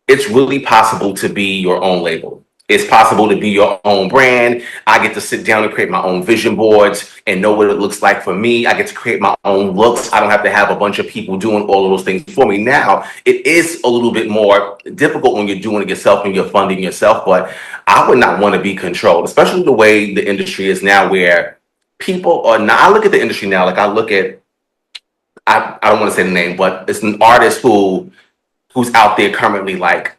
Speaker 3: It's really possible to be your own label. It's possible to be your own brand. I get to sit down and create my own vision boards and know what it looks like for me. I get to create my own looks. I don't have to have a bunch of people doing all of those things for me. Now, it is a little bit more difficult when you're doing it yourself and you're funding yourself, but I would not want to be controlled, especially the way the industry is now, where people are not. I look at the industry now, like I look at, I don't want to say the name, but it's an artist who's out there currently like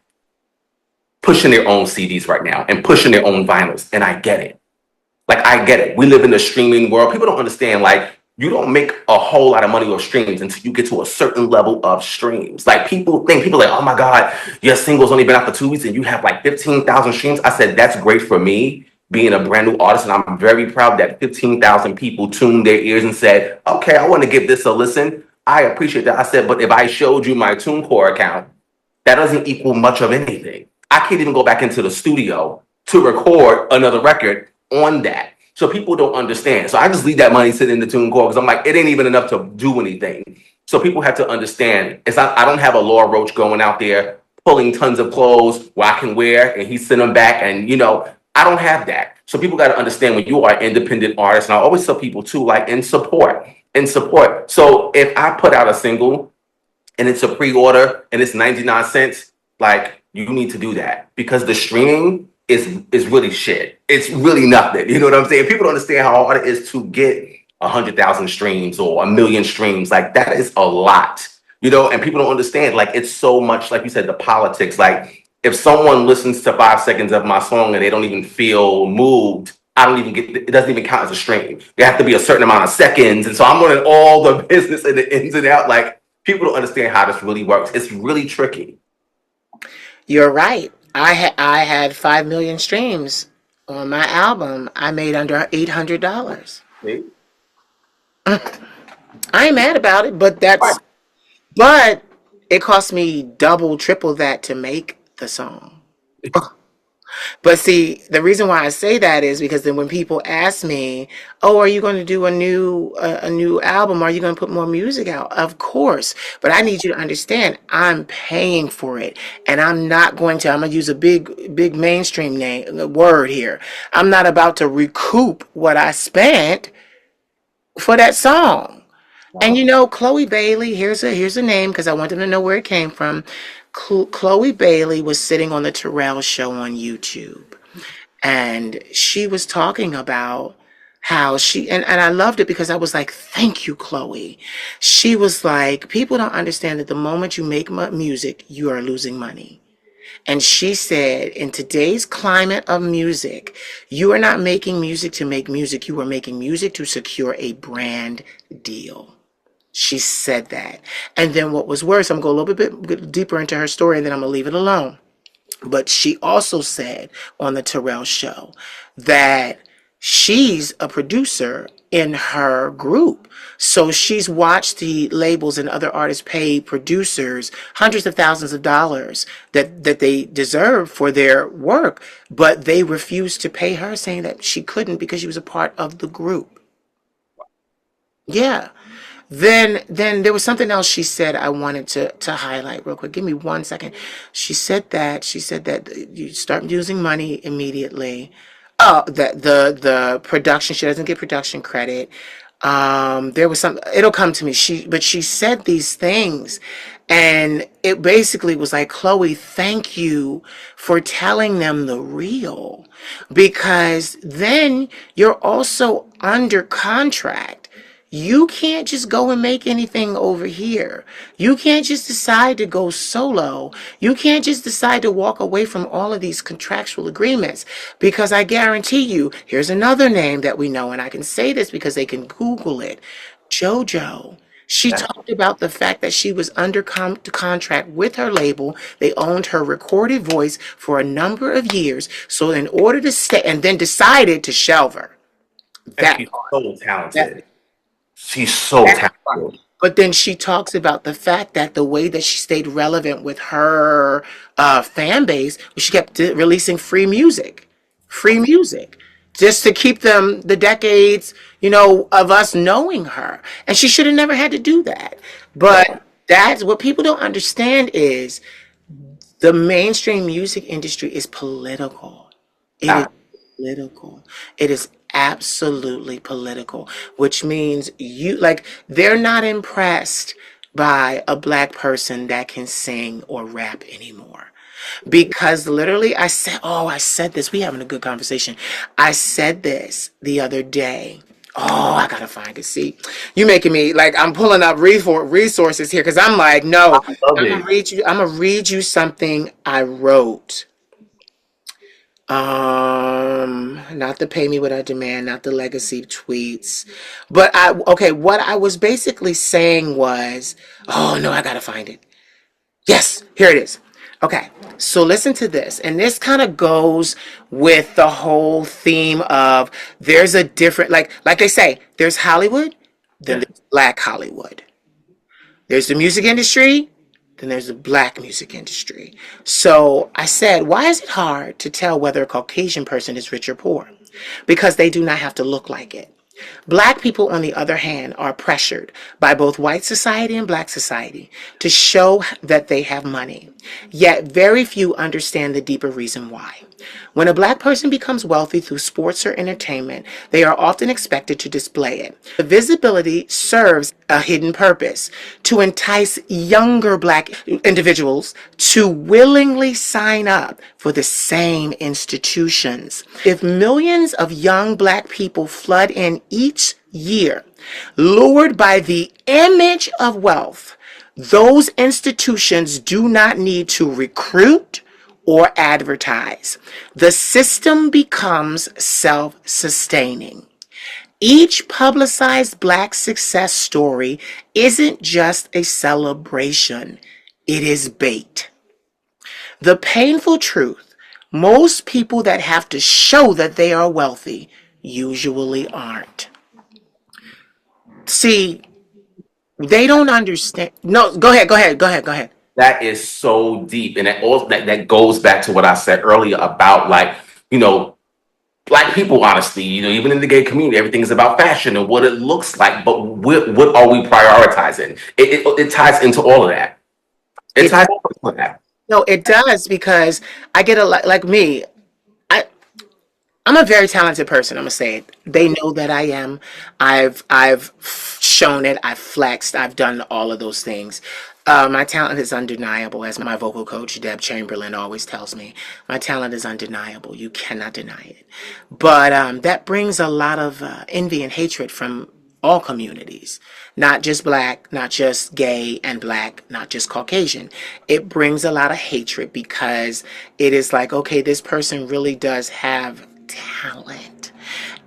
Speaker 3: pushing their own CDs right now and pushing their own vinyls. And I get it. Like, I get it. We live in a streaming world. People don't understand, like, you don't make a whole lot of money off streams until you get to a certain level of streams. Like, people are like, oh my God, your single's only been out for 2 weeks and you have like 15,000 streams. I said, that's great for me being a brand new artist. And I'm very proud that 15,000 people tuned their ears and said, okay, I want to give this a listen. I appreciate that. I said, but if I showed you my TuneCore account, that doesn't equal much of anything. I can't even go back into the studio to record another record on that. So people don't understand. So I just leave that money sitting in the TuneCore because I'm like, it ain't even enough to do anything. So people have to understand. It's not. I don't have a Laura Roach going out there pulling tons of clothes where I can wear and he's sending them back. And I don't have that. So people got to understand when you are an independent artist. And I always tell people too, like in support. So if I put out a single and it's a pre-order and it's 99 cents, like, you need to do that because the streaming is really shit. It's really nothing. You know what I'm saying? People don't understand how hard it is to get 100,000 streams or 1 million streams. Like, that is a lot, and people don't understand. Like, it's so much, like you said, the politics. Like, if someone listens to 5 seconds of my song and they don't even feel moved, it doesn't even count as a stream. There have to be a certain amount of seconds. And so I'm learning all the business and the ins and out. Like, people don't understand how this really works. It's really tricky.
Speaker 1: You're right. I had 5 million streams on my album. I made under $800.
Speaker 3: See?
Speaker 1: I ain't mad about it, but
Speaker 3: Right.
Speaker 1: but it cost me double, triple that to make the song. But see, the reason why I say that is because then when people ask me, "Oh, are you going to do a new album? Are you going to put more music out?" Of course, but I need you to understand, I'm paying for it, and I'm not going to. I'm going to use a big mainstream word here. I'm not about to recoup what I spent for that song. And Chloe Bailey, here's a name because I want them to know where it came from. Chloe Bailey was sitting on the Terrell show on YouTube, and she was talking about how and I loved it because I was like, thank you, Chloe. She was like, people don't understand that the moment you make music, you are losing money. And she said, in today's climate of music, you are not making music to make music. You are making music to secure a brand deal. She said that. And then what was worse, I'm going to go a little bit deeper into her story and then I'm going to leave it alone. But she also said on the Terrell show that she's a producer in her group. So she's watched the labels and other artists pay producers hundreds of thousands of dollars that they deserve for their work, but they refused to pay her, saying that she couldn't because she was a part of the group. Yeah. Then there was something else she said I wanted to highlight real quick. Give me 1 second. She said that you start using money immediately. Oh, the production, she doesn't get production credit. There was it'll come to me. But she said these things, and it basically was like, Chloe, thank you for telling them the real, because then you're also under contract. You can't just go and make anything over here. You can't just decide to go solo. You can't just decide to walk away from all of these contractual agreements, because I guarantee you, here's another name that we know, and I can say this because they can Google it. JoJo. She talked about the fact that she was under contract with her label. They owned her recorded voice for a number of years. So in order to stay, and then decided to shelve her.
Speaker 3: And she's so talented. She's so talented.
Speaker 1: But then she talks about the fact that the way that she stayed relevant with her fan base was she kept releasing free music, just to keep them the decades, of us knowing her. And she should have never had to do that. But that's what people don't understand is the mainstream music industry is political. It is political. It is absolutely political, which means they're not impressed by a black person that can sing or rap anymore. Because literally I said this, we having a good conversation. I said this the other day. Oh, I gotta find it. See, you making me like I'm pulling up resources here because I'm like, no,
Speaker 3: Love
Speaker 1: I'm gonna
Speaker 3: it.
Speaker 1: read you. I'm gonna read you something I wrote. Not the pay me what I demand, not the legacy tweets. But what I was basically saying was, oh no, I gotta find it. Yes, here it is. Okay, so listen to this. And this kind of goes with the whole theme of there's a different like they say, there's Hollywood, then
Speaker 3: Yeah.
Speaker 1: there's black Hollywood. There's the music industry, then there's the black music industry. So I said, why is it hard to tell whether a Caucasian person is rich or poor? Because they do not have to look like it. Black people, on the other hand, are pressured by both white society and black society to show that they have money. Yet very few understand the deeper reason why. When a black person becomes wealthy through sports or entertainment, they are often expected to display it. The visibility serves a hidden purpose to entice younger black individuals to willingly sign up for the same institutions. If millions of young black people flood in each year, lured by the image of wealth, those institutions do not need to recruit or advertise. The system becomes self sustaining. Each publicized black success story isn't just a celebration, it is bait. The painful truth, most people that have to show that they are wealthy usually aren't. See, they don't understand. No, go ahead.
Speaker 3: That is so deep, and that goes back to what I said earlier about like you know black people. Honestly, even in the gay community, everything is about fashion and what it looks like. But what are we prioritizing? It ties into all of that. It
Speaker 1: It
Speaker 3: ties into all of that.
Speaker 1: no, it does because I get a lot like me. I I'm a very talented person. I'm gonna say it. They know that I am. I've shown it. I've flexed. I've done all of those things. My talent is undeniable, as my vocal coach Deb Chamberlain always tells me. My talent is undeniable. You cannot deny it. But that brings a lot of envy and hatred from all communities, not just black, not just gay and black, not just Caucasian. It brings a lot of hatred because it is like, okay, this person really does have talent.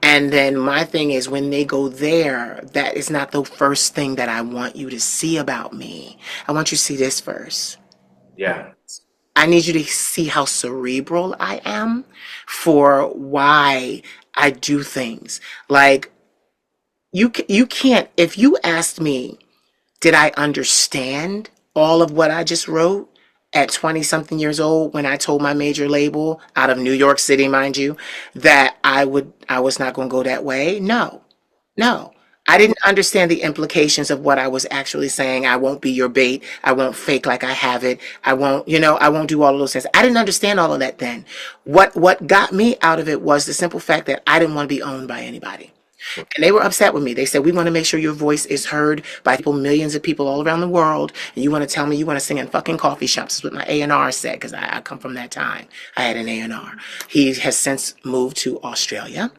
Speaker 1: And then my thing is when they go there, that is not the first thing that I want you to see about me. I want you to see this first.
Speaker 3: Yeah,
Speaker 1: I need you to see how cerebral I am for why I do things. Like you can't if you asked me, did I understand all of what I just wrote at 20 something years old when I told my major label out of New York City, mind you, that I was not going to go that way? No. No. I didn't understand the implications of what I was actually saying. I won't be your bait. I won't fake like I have it. I won't do all of those things. I didn't understand all of that then. What got me out of it was the simple fact that I didn't want to be owned by anybody. And they were upset with me. They said, we want to make sure your voice is heard by people, millions of people all around the world. And you want to tell me you want to sing in fucking coffee shops. That's what my A&R said, because I come from that time. I had an A&R. He has since moved to Australia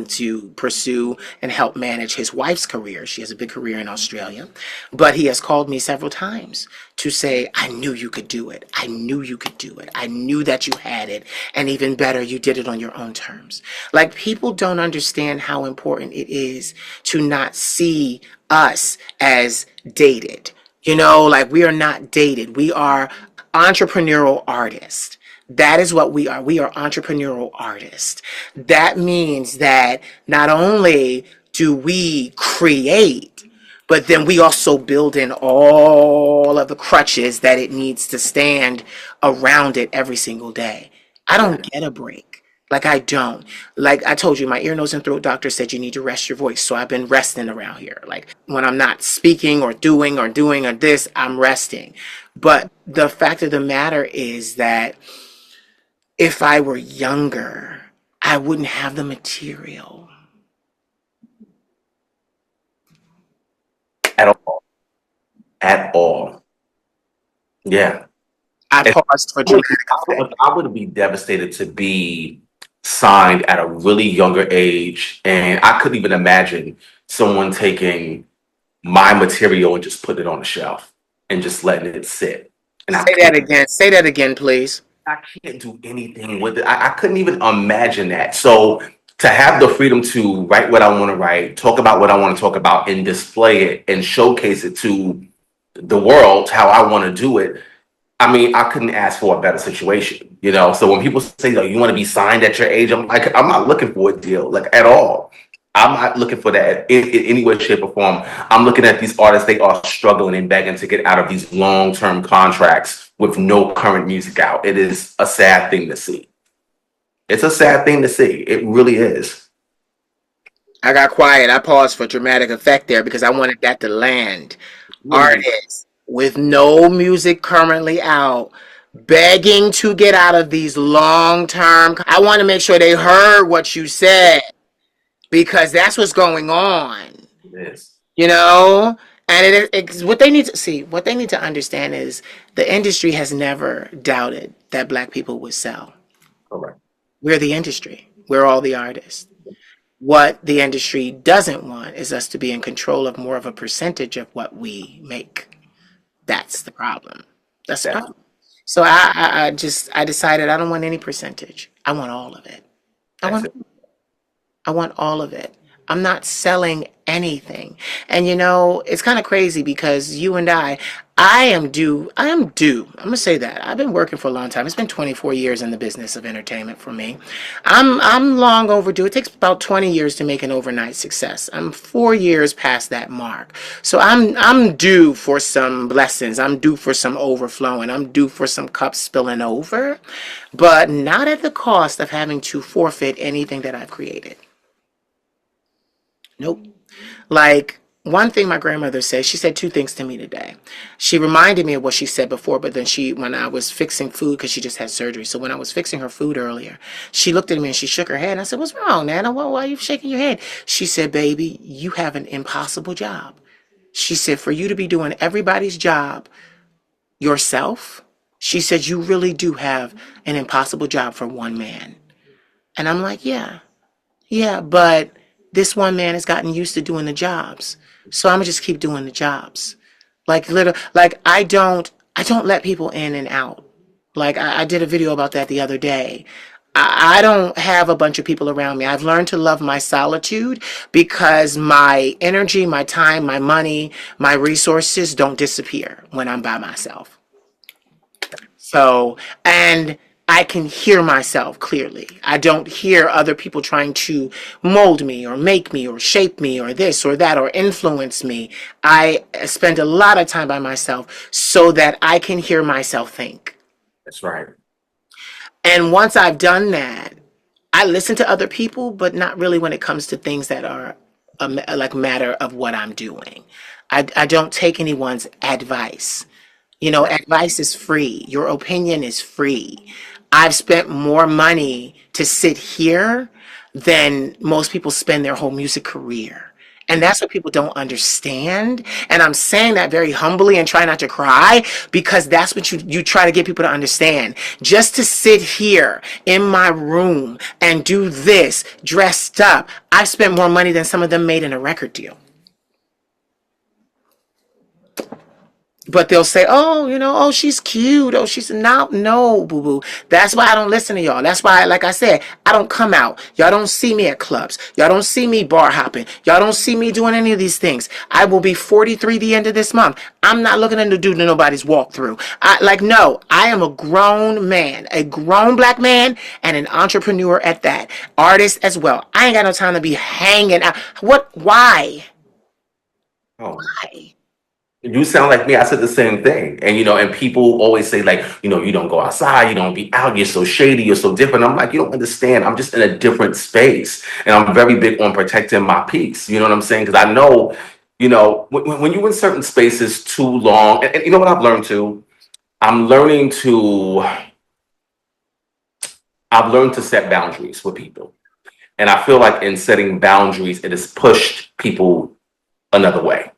Speaker 1: to pursue and help manage his wife's career. She has a big career in Australia. But he has called me several times to say, I knew you could do it. I knew you could do it. I knew that you had it. And even better, you did it on your own terms. Like, people don't understand how important it is to not see us as dated. Like, we are not dated. We are entrepreneurial artists. That is what we are. We are entrepreneurial artists. That means that not only do we create, but then we also build in all of the crutches that it needs to stand around it every single day. I don't get a break. Like, I don't. Like I told you, my ear, nose, and throat doctor said you need to rest your voice. So I've been resting around here. Like, when I'm not speaking or doing or this, I'm resting. But the fact of the matter is that If I were younger, I wouldn't have the material.
Speaker 3: At all. At all. Yeah.
Speaker 1: I
Speaker 3: And
Speaker 1: paused for dramatic effect.
Speaker 3: I would be devastated to be signed at a really younger age. And I couldn't even imagine someone taking my material and just putting it on the shelf and just letting it sit. And
Speaker 1: Say that again. Say that again, please.
Speaker 3: I can't do anything with it. I couldn't even imagine that. So to have the freedom to write what I want to write, talk about what I want to talk about, and display it and showcase it to the world how I want to do it. I mean, I couldn't ask for a better situation, you know. So when people say, like, you want to be signed at your age, I'm like, I'm not looking for a deal, like, at all. I'm not looking for that in any way, shape, or form. I'm looking at these artists, they are struggling and begging to get out of these long-term contracts with no current music out. It is a sad thing to see. It's a sad thing to see. It really is.
Speaker 1: I got quiet. I paused for dramatic effect there because I wanted that to land.
Speaker 3: Really,
Speaker 1: Artists with no music currently out begging to get out of these long term. I want to make sure they heard what you said because that's what's going on,
Speaker 3: it is.
Speaker 1: you know? And it's what they need to see, what they need to understand is the industry has never doubted that black people would sell.
Speaker 3: Correct.
Speaker 1: We're the industry, we're all the artists. What the industry doesn't want is us to be in control of more of a percentage of what we make. That's the problem. That's the
Speaker 3: That's
Speaker 1: problem. So I decided I don't want any percentage. I want all of it. I
Speaker 3: that's
Speaker 1: want
Speaker 3: it.
Speaker 1: I want all of it. I'm not selling anything. And you know, it's kind of crazy because you and I am due. I am due. I'm gonna say that. I've been working for a long time. It's been 24 years in the business of entertainment for me. I'm long overdue. It takes about 20 years to make an overnight success. I'm 4 years past that mark. So I'm due for some blessings. I'm due for some overflowing. I'm due for some cups spilling over, but not at the cost of having to forfeit anything that I've created. Nope. Like one thing my grandmother said, she said two things to me today. She reminded me of what she said before, but then when I was fixing food, because she just had surgery. So when I was fixing her food earlier, she looked at me and she shook her head. And I said, "What's wrong, Nana? Why are you shaking your head?" She said, "Baby, you have an impossible job." She said, "For you to be doing everybody's job yourself," she said, "you really do have an impossible job for one man." And I'm like, yeah. Yeah, but this one man has gotten used to doing the jobs. So I'm gonna just keep doing the jobs. Like little like I don't let people in and out. Like I did a video about that the other day. I don't have a bunch of people around me. I've learned to love my solitude because my energy, my time, my money, my resources don't disappear when I'm by myself. So, and I can hear myself clearly. I don't hear other people trying to mold me or make me or shape me or this or that or influence me. I spend a lot of time by myself so that I can hear myself think.
Speaker 3: That's right.
Speaker 1: And once I've done that, I listen to other people, but not really when it comes to things that are like matter of what I'm doing. I don't take anyone's advice. You know,
Speaker 3: Right.
Speaker 1: advice is free. Your opinion is free. I've spent more money to sit here than most people spend their whole music career. And that's what people don't understand. And I'm saying that very humbly and try not to cry because that's what you try to get people to understand. Just to sit here in my room and do this dressed up, I spent more money than some of them made in a record deal. But they'll say, "Oh, oh, she's cute. Oh, she's not." No, boo boo. That's why I don't listen to y'all. That's why, like I said, I don't come out. Y'all don't see me at clubs. Y'all don't see me bar hopping. Y'all don't see me doing any of these things. I will be 43 the end of this month. I'm not looking to do nobody's walkthrough. No, I am a grown man, a grown black man, and an entrepreneur at that. Artist as well. I ain't got no time to be hanging out. What? Why?
Speaker 3: Oh,
Speaker 1: Why?
Speaker 3: you sound like me. I said the same thing. And, and people always say, like, you don't go outside, you don't be out, you're so shady, you're so different. I'm like, you don't understand. I'm just in a different space. And I'm very big on protecting my peace. You know what I'm saying? Because I know, when you're in certain spaces too long, and you know what I've learned too? I'm learning to I've learned to set boundaries with people. And I feel like in setting boundaries, it has pushed people another way.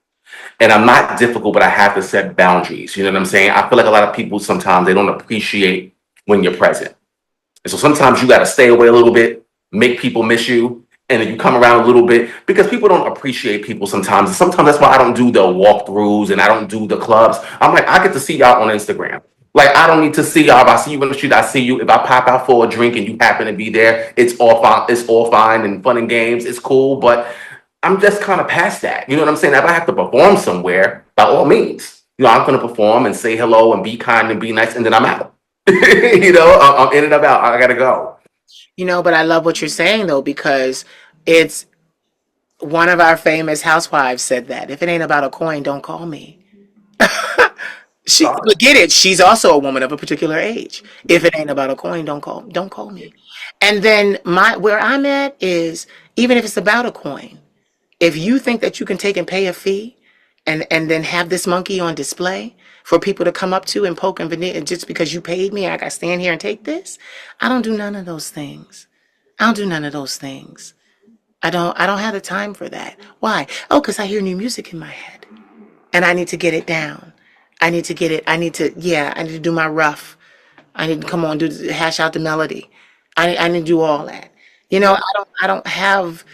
Speaker 3: And I'm not difficult, but I have to set boundaries. You know what I'm saying? I feel like a lot of people sometimes they don't appreciate when you're present. And so sometimes you got to stay away a little bit, make people miss you, and then you come around a little bit because people don't appreciate people sometimes. Sometimes that's why I don't do the walkthroughs and I don't do the clubs. I'm like, I get to see y'all on Instagram. Like, I don't need to see y'all. If I see you in the street, I see you. If I pop out for a drink and you happen to be there, it's all fine. It's all fine and fun and games. It's cool. But I'm just kind of past that. You know what I'm saying? If I have to perform somewhere, by all means, I'm going to perform and say hello and be kind and be nice, and then I'm out. I'm in and I'm out. I got to go.
Speaker 1: But I love what you're saying though, because it's one of our famous housewives said that if it ain't about a coin, don't call me. She get it. She's also a woman of a particular age. If it ain't about a coin, don't call me. And then where I'm at is, even if it's about a coin, if you think that you can take and pay a fee and then have this monkey on display for people to come up to and poke and veneer, and just because you paid me, I got to stand here and take this. I don't do none of those things. I don't do none of those things. I don't have the time for that. Why? Oh, because I hear new music in my head and I need to get it down. I need to get it. I need to do my rough. I need to come on, hash out the melody. I need to do all that. I don't have,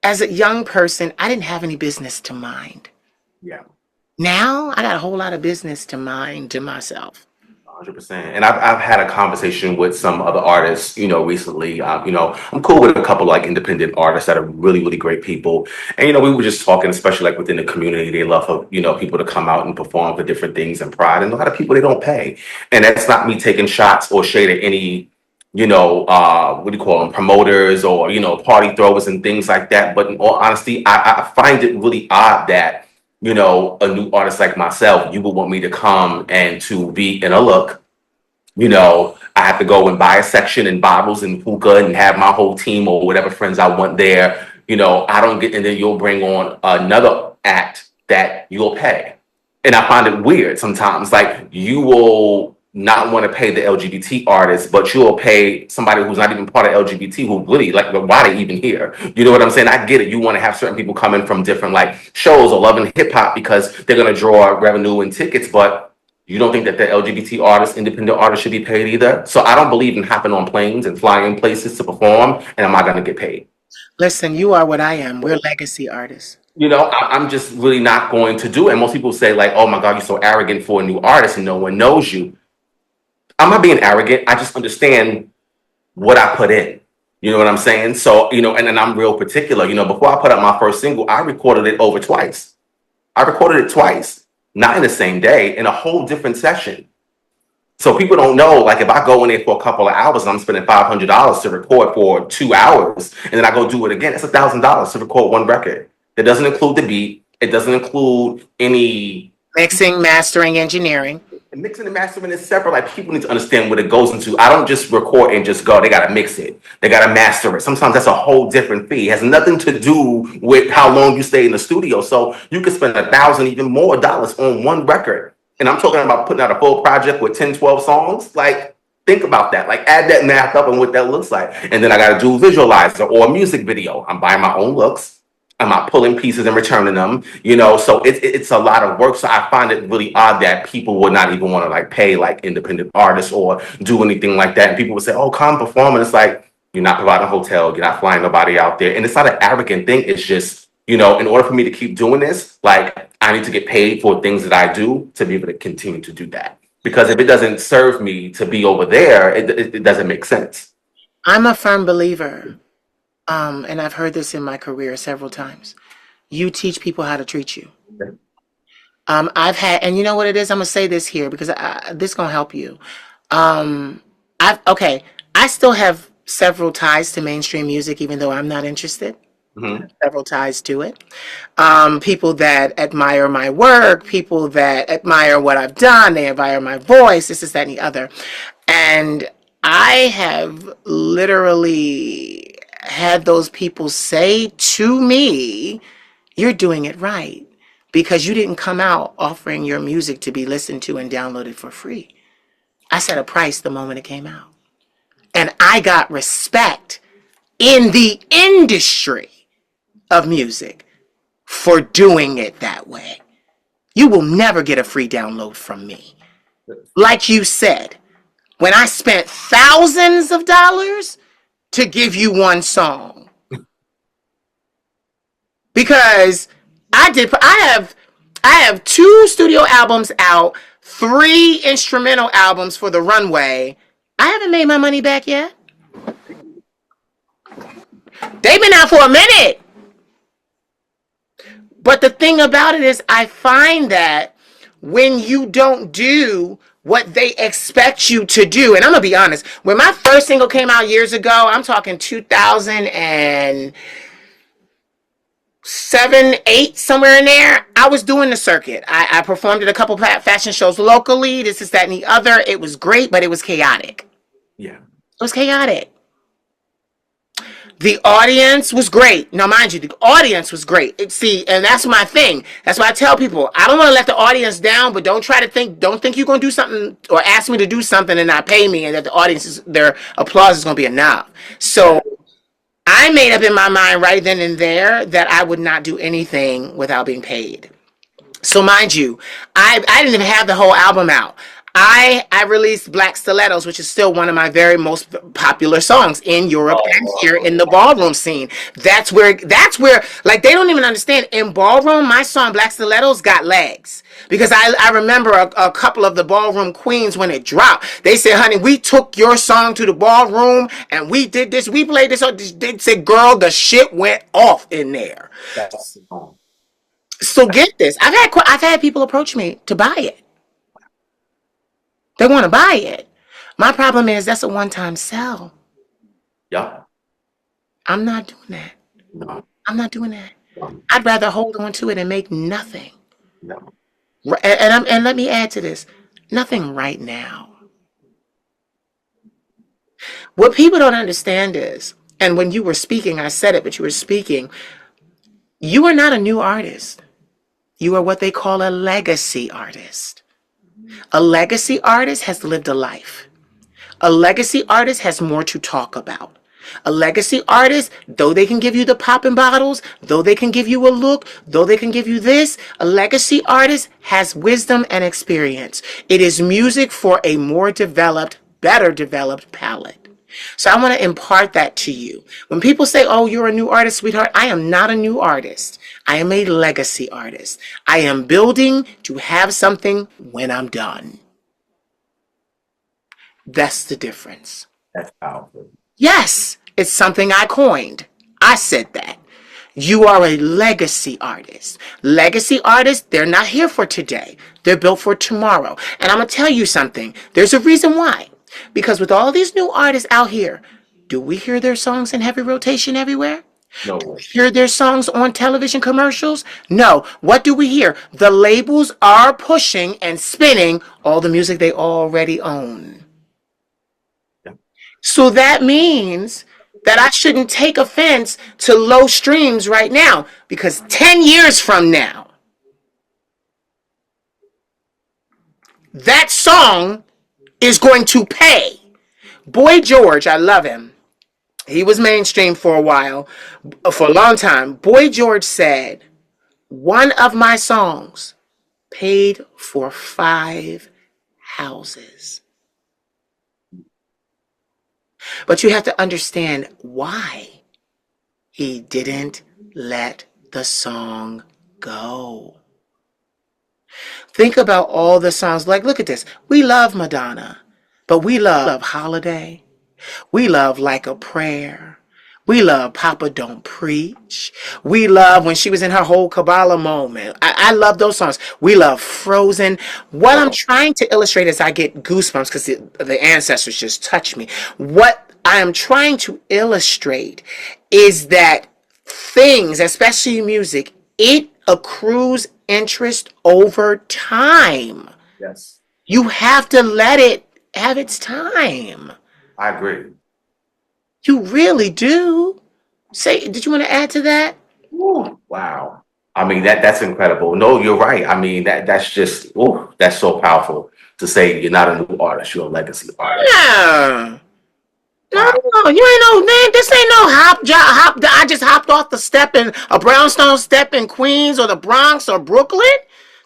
Speaker 1: as a young person, I didn't have any business to mind.
Speaker 3: Yeah.
Speaker 1: Now I got a whole lot of business to mind to myself.
Speaker 3: 100%. And I've had a conversation with some other artists, recently. I'm cool with a couple like independent artists that are really, really great people. And, we were just talking, especially like within the community, they love for, people to come out and perform for different things and pride. And a lot of people, they don't pay. And that's not me taking shots or shade at any, what do you call them, promoters or, party throwers and things like that. But in all honesty, I find it really odd that a new artist like myself, you would want me to come and to be in a look. I have to go and buy a section and bottles and hookah and have my whole team or whatever friends I want there. I don't get, and then you'll bring on another act that you'll pay. And I find it weird sometimes. Like, you will not want to pay the LGBT artist, but you'll pay somebody who's not even part of LGBT, who really, like, why they even here? You know what I'm saying? I get it. You want to have certain people come in from different like shows or loving hip hop because they're going to draw revenue and tickets, but you don't think that the LGBT artists, independent artists, should be paid either? So I don't believe in hopping on planes and flying places to perform, and I'm not going to get paid.
Speaker 1: Listen, you are what I am. We're legacy artists.
Speaker 3: I'm just really not going to do it. And most people say like, oh my God, you're so arrogant for a new artist and no one knows you. I'm not being arrogant. I just understand what I put in. You know what I'm saying? So, and then I'm real particular. Before I put out my first single, I recorded it over twice. I recorded it twice, not in the same day, in a whole different session. So people don't know, like, if I go in there for a couple of hours and I'm spending $500 to record for 2 hours, and then I go do it again, it's $1,000 to record one record. That doesn't include the beat. It doesn't include any
Speaker 1: mixing, mastering, engineering.
Speaker 3: And mixing and mastering is separate. Like, people need to understand what it goes into. I don't just record and just go. They got to mix it. They got to master it. Sometimes that's a whole different fee. It has nothing to do with how long you stay in the studio. So you could spend $1,000, even more dollars on one record. And I'm talking about putting out a full project with 10, 12 songs. Like, think about that. Like, add that math up and what that looks like. And then I got to do a visualizer or a music video. I'm buying my own looks. I'm not pulling pieces and returning them, so it's a lot of work. So I find it really odd that people would not even want to like pay like independent artists or do anything like that. And people would say, oh, come perform. And it's like, you're not providing a hotel. You're not flying nobody out there. And it's not an arrogant thing. It's just, in order for me to keep doing this, like, I need to get paid for things that I do to be able to continue to do that. Because if it doesn't serve me to be over there, it doesn't make sense.
Speaker 1: I'm a firm believer. And I've heard this in my career several times. You teach people how to treat you.
Speaker 3: Okay.
Speaker 1: I've had, and you know what it is? I'm gonna say this here because this gonna help you. I still have several ties to mainstream music, even though I'm not interested.
Speaker 3: Mm-hmm.
Speaker 1: Several ties to it. People that admire my work, people that admire what I've done, they admire my voice, this, that, and the other. And I have literally had those people say to me, you're doing it right because you didn't come out offering your music to be listened to and downloaded for free. I set a price the moment it came out. And I got respect in the industry of music for doing it that way. You will never get a free download from me. Like you said, when I spent thousands of dollars to give you one song, because I have two studio albums out, three instrumental albums for the runway. I haven't made my money back yet. They've been out for a minute. But the thing about it is, I find that when you don't do what they expect you to do, and I'm going to be honest, when my first single came out years ago, I'm talking 2007, 8, somewhere in there, I was doing the circuit. I performed at a couple fashion shows locally, this is that and the other. It was great, but it was chaotic.
Speaker 3: Yeah.
Speaker 1: It was chaotic. The audience was great. Now, mind you, the audience was great. See, and that's my thing. That's why I tell people, I don't want to let the audience down, but don't think you're going to do something or ask me to do something and not pay me, and that the audience, their applause is going to be enough. So I made up in my mind right then and there that I would not do anything without being paid. So mind you, I didn't even have the whole album out. I released Black Stilettos, which is still one of my very most popular songs in Europe and here in the ballroom scene. That's where like they don't even understand. In ballroom, my song Black Stilettos got legs. Because I remember a couple of the ballroom queens when it dropped. They said, honey, we took your song to the ballroom and we did this. We played this. They said, girl, the shit went off in there.
Speaker 3: That's the song.
Speaker 1: So get this. I've had people approach me to buy it. They want to buy it. My problem is that's a one-time sell.
Speaker 3: Yeah.
Speaker 1: I'm not doing that.
Speaker 3: No.
Speaker 1: I'm not doing that.
Speaker 3: No.
Speaker 1: I'd rather hold on to it and make nothing.
Speaker 3: No.
Speaker 1: And let me add to this. Nothing right now. What people don't understand is, and when you were speaking, I said it, but you were speaking, you are not a new artist. You are what they call a legacy artist. A legacy artist has lived a life. A legacy artist has more to talk about. A legacy artist, though they can give you the popping bottles, though they can give you a look, though they can give you this, a legacy artist has wisdom and experience. It is music for a more developed, better developed palate. So I want to impart that to you. When people say, oh, you're a new artist, sweetheart, I am not a new artist. I am a legacy artist. I am building to have something when I'm done. That's the difference.
Speaker 3: That's powerful.
Speaker 1: Yes, it's something I coined. I said that. You are a legacy artist. Legacy artists, they're not here for today. They're built for tomorrow. And I'm going to tell you something. There's a reason why. Because with all these new artists out here, do we hear their songs in heavy rotation everywhere?
Speaker 3: No.
Speaker 1: Do we hear their songs on television commercials? No. What do we hear? The labels are pushing and spinning all the music they already own.
Speaker 3: Yeah.
Speaker 1: So that means that I shouldn't take offense to low streams right now, because 10 years from now, that song is going to pay. Boy George, I love him. He was mainstream for a while, for a long time. Boy George said, one of my songs paid for 5 houses. But you have to understand why he didn't let the song go. Think about all the songs. Like, look at this. We love Madonna, but we love Holiday. We love Like a Prayer. We love Papa Don't Preach. We love when she was in her whole Kabbalah moment. I love those songs. We love Frozen. What I'm trying to illustrate is I get goosebumps because the ancestors just touch me. What I am trying to illustrate is that things, especially music, it accrues interest over time.
Speaker 3: Yes.
Speaker 1: You have to let it have its time.
Speaker 3: I agree.
Speaker 1: You really do. Say, did you want to add to that?
Speaker 3: Ooh, wow. I mean, that's incredible. No, you're right. I mean, that's just, that's so powerful to say you're not a new artist, you're a legacy artist.
Speaker 1: Yeah. No, you ain't no man. This ain't no hop. I just hopped off the step in a brownstone step in Queens or the Bronx or Brooklyn.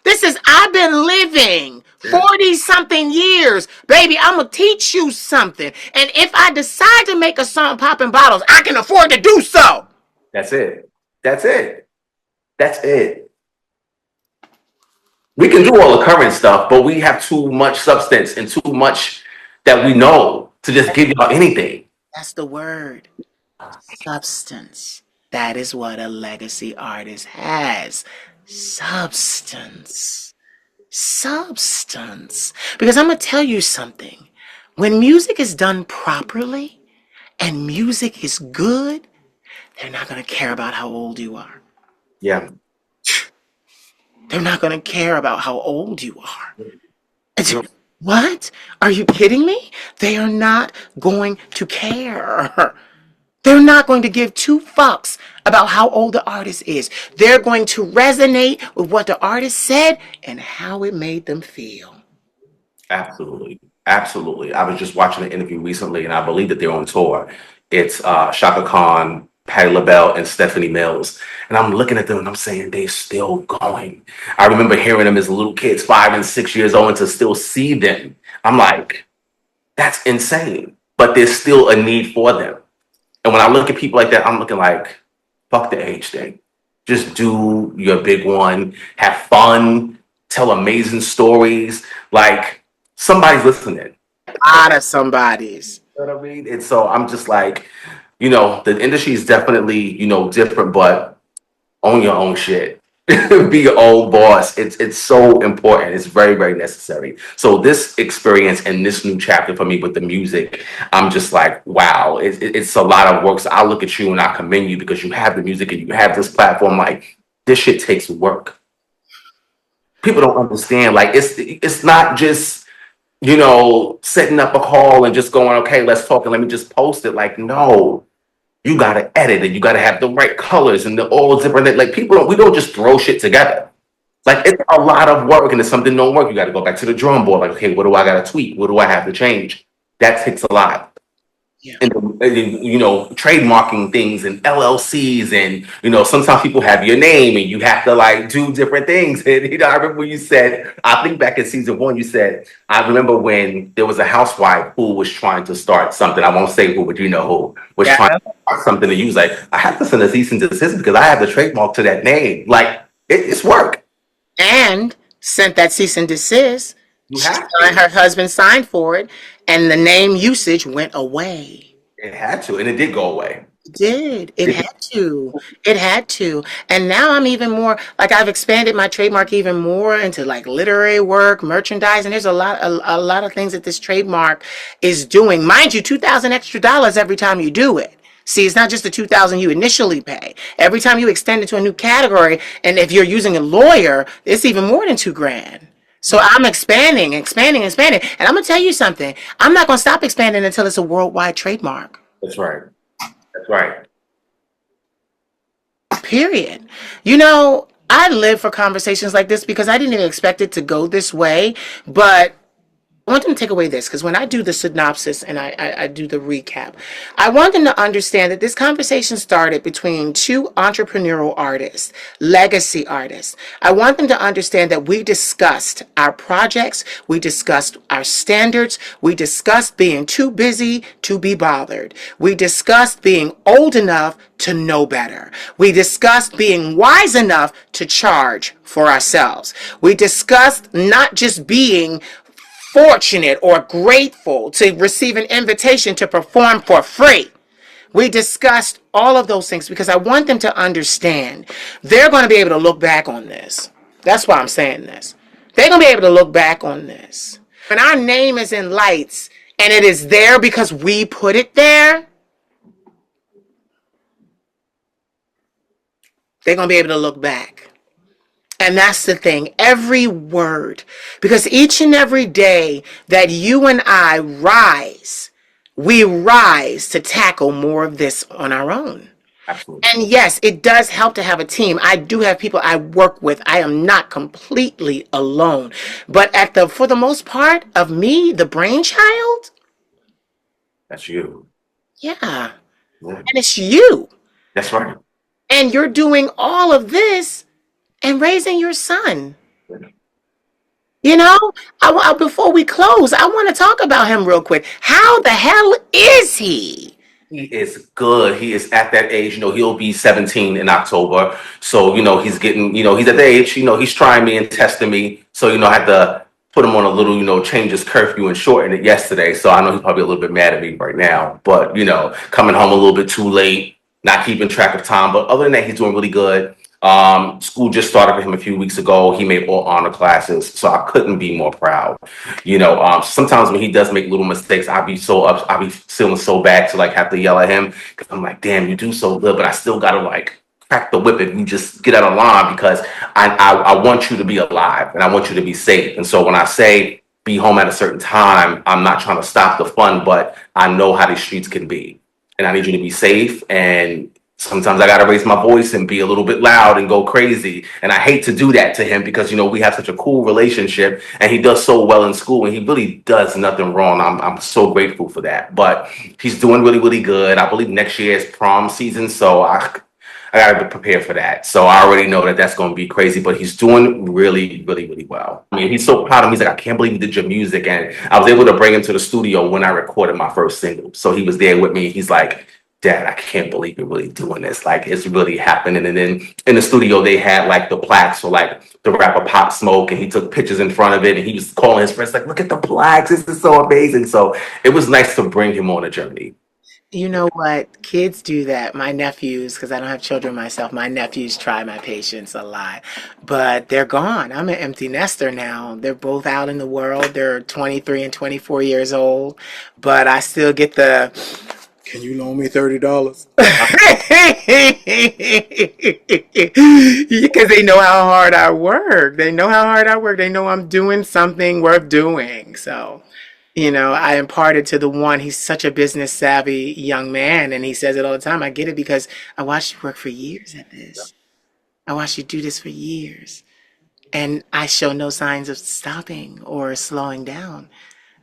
Speaker 1: This is I've been living
Speaker 3: Yeah.
Speaker 1: 40 something years, baby. I'm gonna teach you something, and if I decide to make a song popping bottles, I can afford to do so.
Speaker 3: That's it. That's it. That's it. We can do all the current stuff, but we have too much substance and too much that we know to just give y'all anything.
Speaker 1: That's the word. Substance. That is what a legacy artist has. Substance. Substance. Because I'm going to tell you something. When music is done properly and music is good, they're not going to care about how old you are.
Speaker 3: Yeah.
Speaker 1: They're not going to care about how old you are.
Speaker 3: No.
Speaker 1: What? Are you kidding me? They are not going to care. They're not going to give two fucks about how old the artist is. They're going to resonate with what the artist said and how it made them feel.
Speaker 3: Absolutely. Absolutely. I was just watching an interview recently, and I believe that they're on tour. It's Shaka Khan, Patti LaBelle, and Stephanie Mills. And I'm looking at them and I'm saying they're still going. I remember hearing them as little kids, 5 and 6 years old, and to still see them. I'm like, that's insane. But there's still a need for them. And when I look at people like that, I'm looking like, fuck the age thing. Just do your big one, have fun, tell amazing stories. Like, somebody's listening.
Speaker 1: A lot of somebody's.
Speaker 3: You know what I mean? And so I'm just like, the industry is definitely, different, but own your own shit. Be your own boss. It's so important. It's very, very necessary. So this experience and this new chapter for me with the music, I'm just like, wow, it's a lot of work. So I look at you and I commend you because you have the music and you have this platform. Like, this shit takes work. People don't understand. Like, it's not just setting up a call and just going, okay, let's talk and let me just post it. Like, no, you got to edit and you got to have the right colors and all different. Like, we don't just throw shit together. Like, it's a lot of work, and if something don't work, you got to go back to the drawing board. Like, okay, what do I got to tweak? What do I have to change? That takes a lot.
Speaker 1: Yeah.
Speaker 3: And trademarking things and LLCs, and sometimes people have your name and you have to like do different things. And I remember you said, I think back in season 1, you said, I remember when there was a housewife who was trying to start something. I won't say who, but you know who was trying to start something, and you was like, I have to send a cease and desist because I have the trademark to that name. Like, it's work.
Speaker 1: And sent that cease and desist.
Speaker 3: You have
Speaker 1: Her husband signed for it, and the name usage went away.
Speaker 3: It had to, and it did go away.
Speaker 1: It did. It had to. It had to. And now I'm even more like I've expanded my trademark even more into like literary work, merchandise, and there's a lot of things that this trademark is doing. Mind you, $2,000 extra every time you do it. See, it's not just the $2,000 you initially pay. Every time you extend it to a new category, and if you're using a lawyer, it's even more than $2,000. So I'm expanding. And I'm going to tell you something. I'm not going to stop expanding until it's a worldwide trademark.
Speaker 3: That's right. That's right.
Speaker 1: Period. I live for conversations like this because I didn't even expect it to go this way. But I want them to take away this because when I do the synopsis and I do the recap, I want them to understand that this conversation started between two entrepreneurial artists, legacy artists. I want them to understand that we discussed our projects, we discussed our standards, we discussed being too busy to be bothered. We discussed being old enough to know better. We discussed being wise enough to charge for ourselves. We discussed not just being fortunate or grateful to receive an invitation to perform for free. We discussed all of those things because I want them to understand they're going to be able to look back on this. That's why I'm saying this. They're going to be able to look back on this. When our name is in lights and it is there because we put it there, they're going to be able to look back. And that's the thing, every word, because each and every day that you and I rise, we rise to tackle more of this on our own.
Speaker 3: Absolutely.
Speaker 1: And yes, it does help to have a team. I do have people I work with. I am not completely alone. But for the most part of me, the brainchild,
Speaker 3: That's you.
Speaker 1: Yeah.
Speaker 3: Yeah,
Speaker 1: And it's you.
Speaker 3: that's right.
Speaker 1: And you're doing all of this and raising your son. You know, before we close, I want to talk about him real quick. How the hell is he?
Speaker 3: He is good. He is at that age. He'll be 17 in October. So, he's getting, he's at the age, he's trying me and testing me. So, I had to put him on a little, change his curfew and shorten it yesterday. So I know he's probably a little bit mad at me right now. But, coming home a little bit too late, not keeping track of time. But other than that, he's doing really good. School just started for him a few weeks ago. He made all honor classes. So I couldn't be more proud. Sometimes when he does make little mistakes, I be feeling so bad to like have to yell at him because I'm like, damn, you do so good, but I still gotta like crack the whip if you just get out of line because I want you to be alive and I want you to be safe. And so when I say be home at a certain time, I'm not trying to stop the fun, but I know how these streets can be, and I need you to be safe. And sometimes I got to raise my voice and be a little bit loud and go crazy. And I hate to do that to him because, we have such a cool relationship and he does so well in school and he really does nothing wrong. I'm so grateful for that. But he's doing really, really good. I believe next year is prom season. So I got to be prepared for that. So I already know that that's going to be crazy, but he's doing really, really, really well. I mean, he's so proud of me. He's like, I can't believe you did your music. And I was able to bring him to the studio when I recorded my first single. So he was there with me. He's like, Dad, I can't believe you're really doing this. Like, it's really happening. And then in the studio, they had like the plaques for like the rapper Pop Smoke, and he took pictures in front of it. And he was calling his friends, like, look at the plaques. This is so amazing. So it was nice to bring him on a journey.
Speaker 1: You know what? Kids do that. My nephews, because I don't have children myself, my nephews try my patience a lot, but they're gone. I'm an empty nester now. They're both out in the world. They're 23 and 24 years old, but I still get the, can you loan me $30? Because they know how hard I work. They know how hard I work. They know I'm doing something worth doing. So. I imparted to the one, he's such a business savvy young man, and he says it all the time. I get it because I watched you work for years at this. I watched you do this for years. And I show no signs of stopping or slowing down.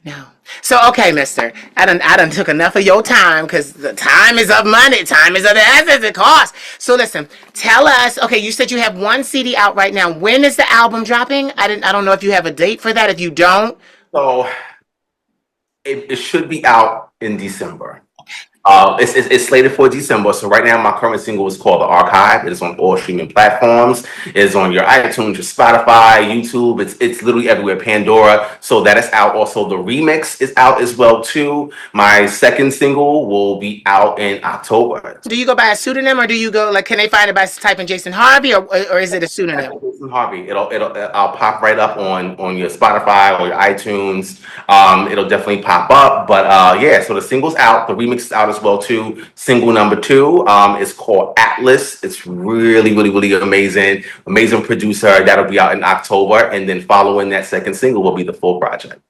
Speaker 1: No. So, okay, mister, I done took enough of your time because the time is of money. Time is of the essence. It costs. So listen, tell us, okay, you said you have one CD out right now. When is the album dropping? I don't know if you have a date for that. If you don't,
Speaker 3: So it should be out in December. It's slated for December. So right now, my current single is called The Archive. It is on all streaming platforms. It is on your iTunes, your Spotify, YouTube. It's literally everywhere. Pandora. So that is out. Also, the remix is out as well too. My second single will be out in October.
Speaker 1: do you go by a pseudonym or do you go like? Can they find it by typing Jason Harvey or is it a pseudonym?
Speaker 3: Jason Harvey. I'll pop right up on your Spotify or your iTunes. It'll definitely pop up. But yeah, so the single's out. The remix is out as well too. Single number 2 is called Atlas. It's really, really, really amazing. Amazing producer. That'll be out in October. And then following that second single will be the full project.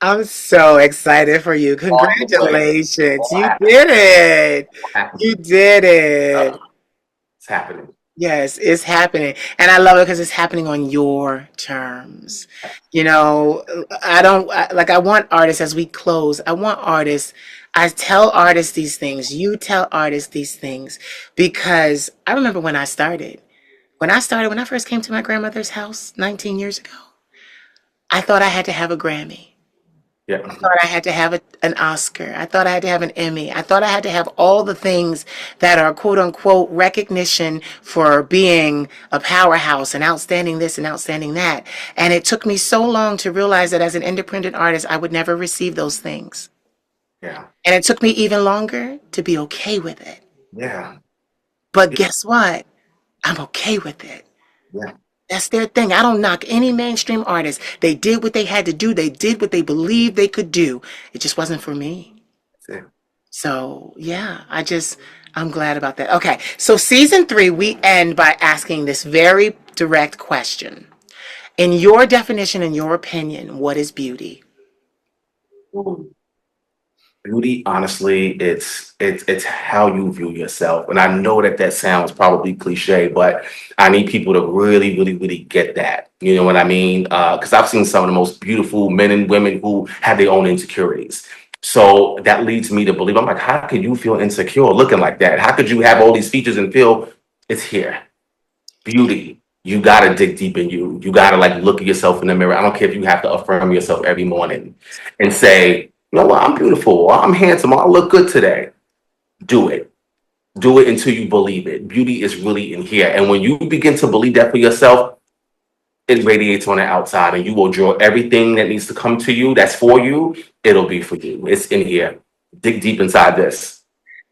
Speaker 1: I'm so excited for you. Congratulations. You did it. You did it.
Speaker 3: It's happening.
Speaker 1: Yes, it's happening. And I love it because it's happening on your terms. I want artists as we close, I tell artists these things, you tell artists these things, because I remember when I started. When I first came to my grandmother's house 19 years ago, I thought I had to have a Grammy.
Speaker 3: Yeah.
Speaker 1: I thought I had to have an Oscar. I thought I had to have an Emmy. I thought I had to have all the things that are quote unquote recognition for being a powerhouse and outstanding this and outstanding that. And it took me so long to realize that as an independent artist, I would never receive those things.
Speaker 3: Yeah.
Speaker 1: And it took me even longer to be okay with it.
Speaker 3: Yeah.
Speaker 1: But guess what? I'm okay with it.
Speaker 3: Yeah.
Speaker 1: That's their thing. I don't knock any mainstream artist. They did what they had to do. They did what they believed they could do. It just wasn't for me.
Speaker 3: Yeah.
Speaker 1: So, yeah, I'm glad about that. Okay, so season 3, we end by asking this very direct question. In your definition, in your opinion, what is beauty?
Speaker 3: Beauty, honestly, it's how you view yourself. And I know that sounds probably cliche, but I need people to really, really, really get that. You know what I mean? Because I've seen some of the most beautiful men and women who have their own insecurities. So that leads me to believe, I'm like, how could you feel insecure looking like that? How could you have all these features and feel it's here? Beauty. You gotta dig deep in you. You gotta like look at yourself in the mirror. I don't care if you have to affirm yourself every morning and say, you know what, I'm beautiful, or I'm handsome, or I look good today. Do it. Do it until you believe it. Beauty is really in here. And when you begin to believe that for yourself, it radiates on the outside and you will draw everything that needs to come to you that's for you. It'll be for you. It's in here. Dig deep inside this.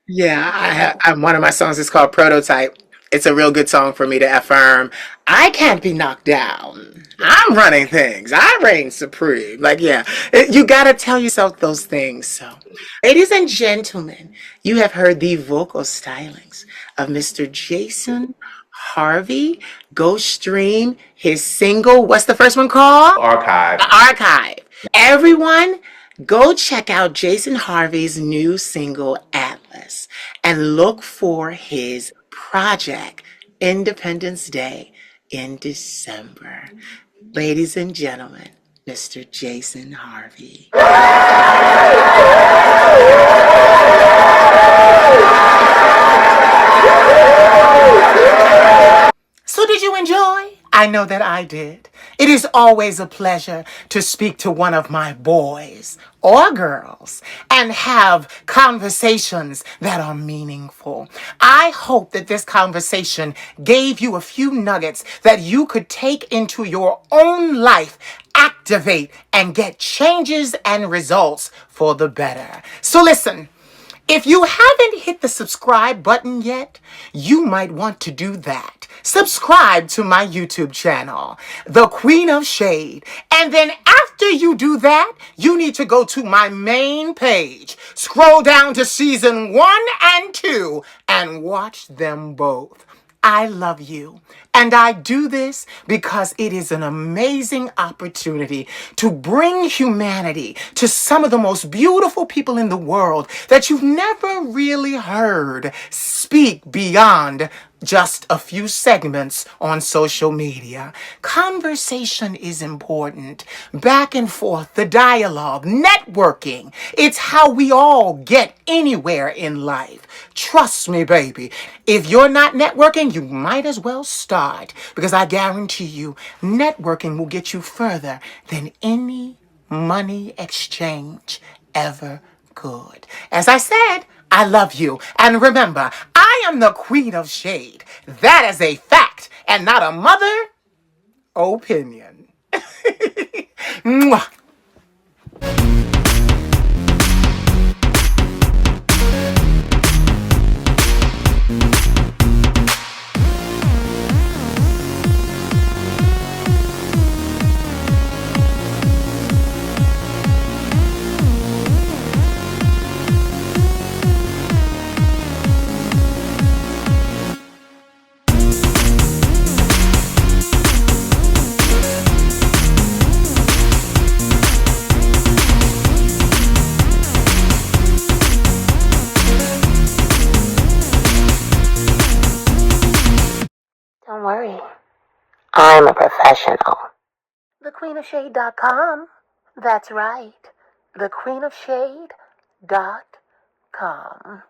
Speaker 1: Yeah, I'm one of my songs is called Prototype. It's a real good song for me to affirm. I can't be knocked down. I'm running things. I reign supreme. Like, yeah, you got to tell yourself those things. So, ladies and gentlemen, you have heard the vocal stylings of Mr. Jason Harvey. Go stream his single. What's the first one called?
Speaker 3: Archive.
Speaker 1: The Archive. Everyone, go check out Jason Harvey's new single, Atlas, and look for his project, Independence Day, in December. Ladies and gentlemen, Mr. Jason Harvey. So, did you enjoy? I know that I did. It is always a pleasure to speak to one of my boys or girls and have conversations that are meaningful. I hope that this conversation gave you a few nuggets that you could take into your own life, activate, and get changes and results for the better. So, listen. If you haven't hit the subscribe button yet, you might want to do that. Subscribe to my YouTube channel, The Queen of Shade. And then after you do that, you need to go to my main page. Scroll down to season 1 and 2 and watch them both. I love you. And I do this because it is an amazing opportunity to bring humanity to some of the most beautiful people in the world that you've never really heard speak beyond just a few segments on social media. Conversation is important. Back and forth, the dialogue, networking. It's how we all get anywhere in life. Trust me, baby. If you're not networking, you might as well start, because I guarantee you, networking will get you further than any money exchange ever could. As I said, I love you. And remember, I am the Queen of Shade. That is a fact and not a mother opinion. Mwah.
Speaker 2: Don't worry, I'm a professional. TheQueenofShade.com. That's right, TheQueenofShade.com.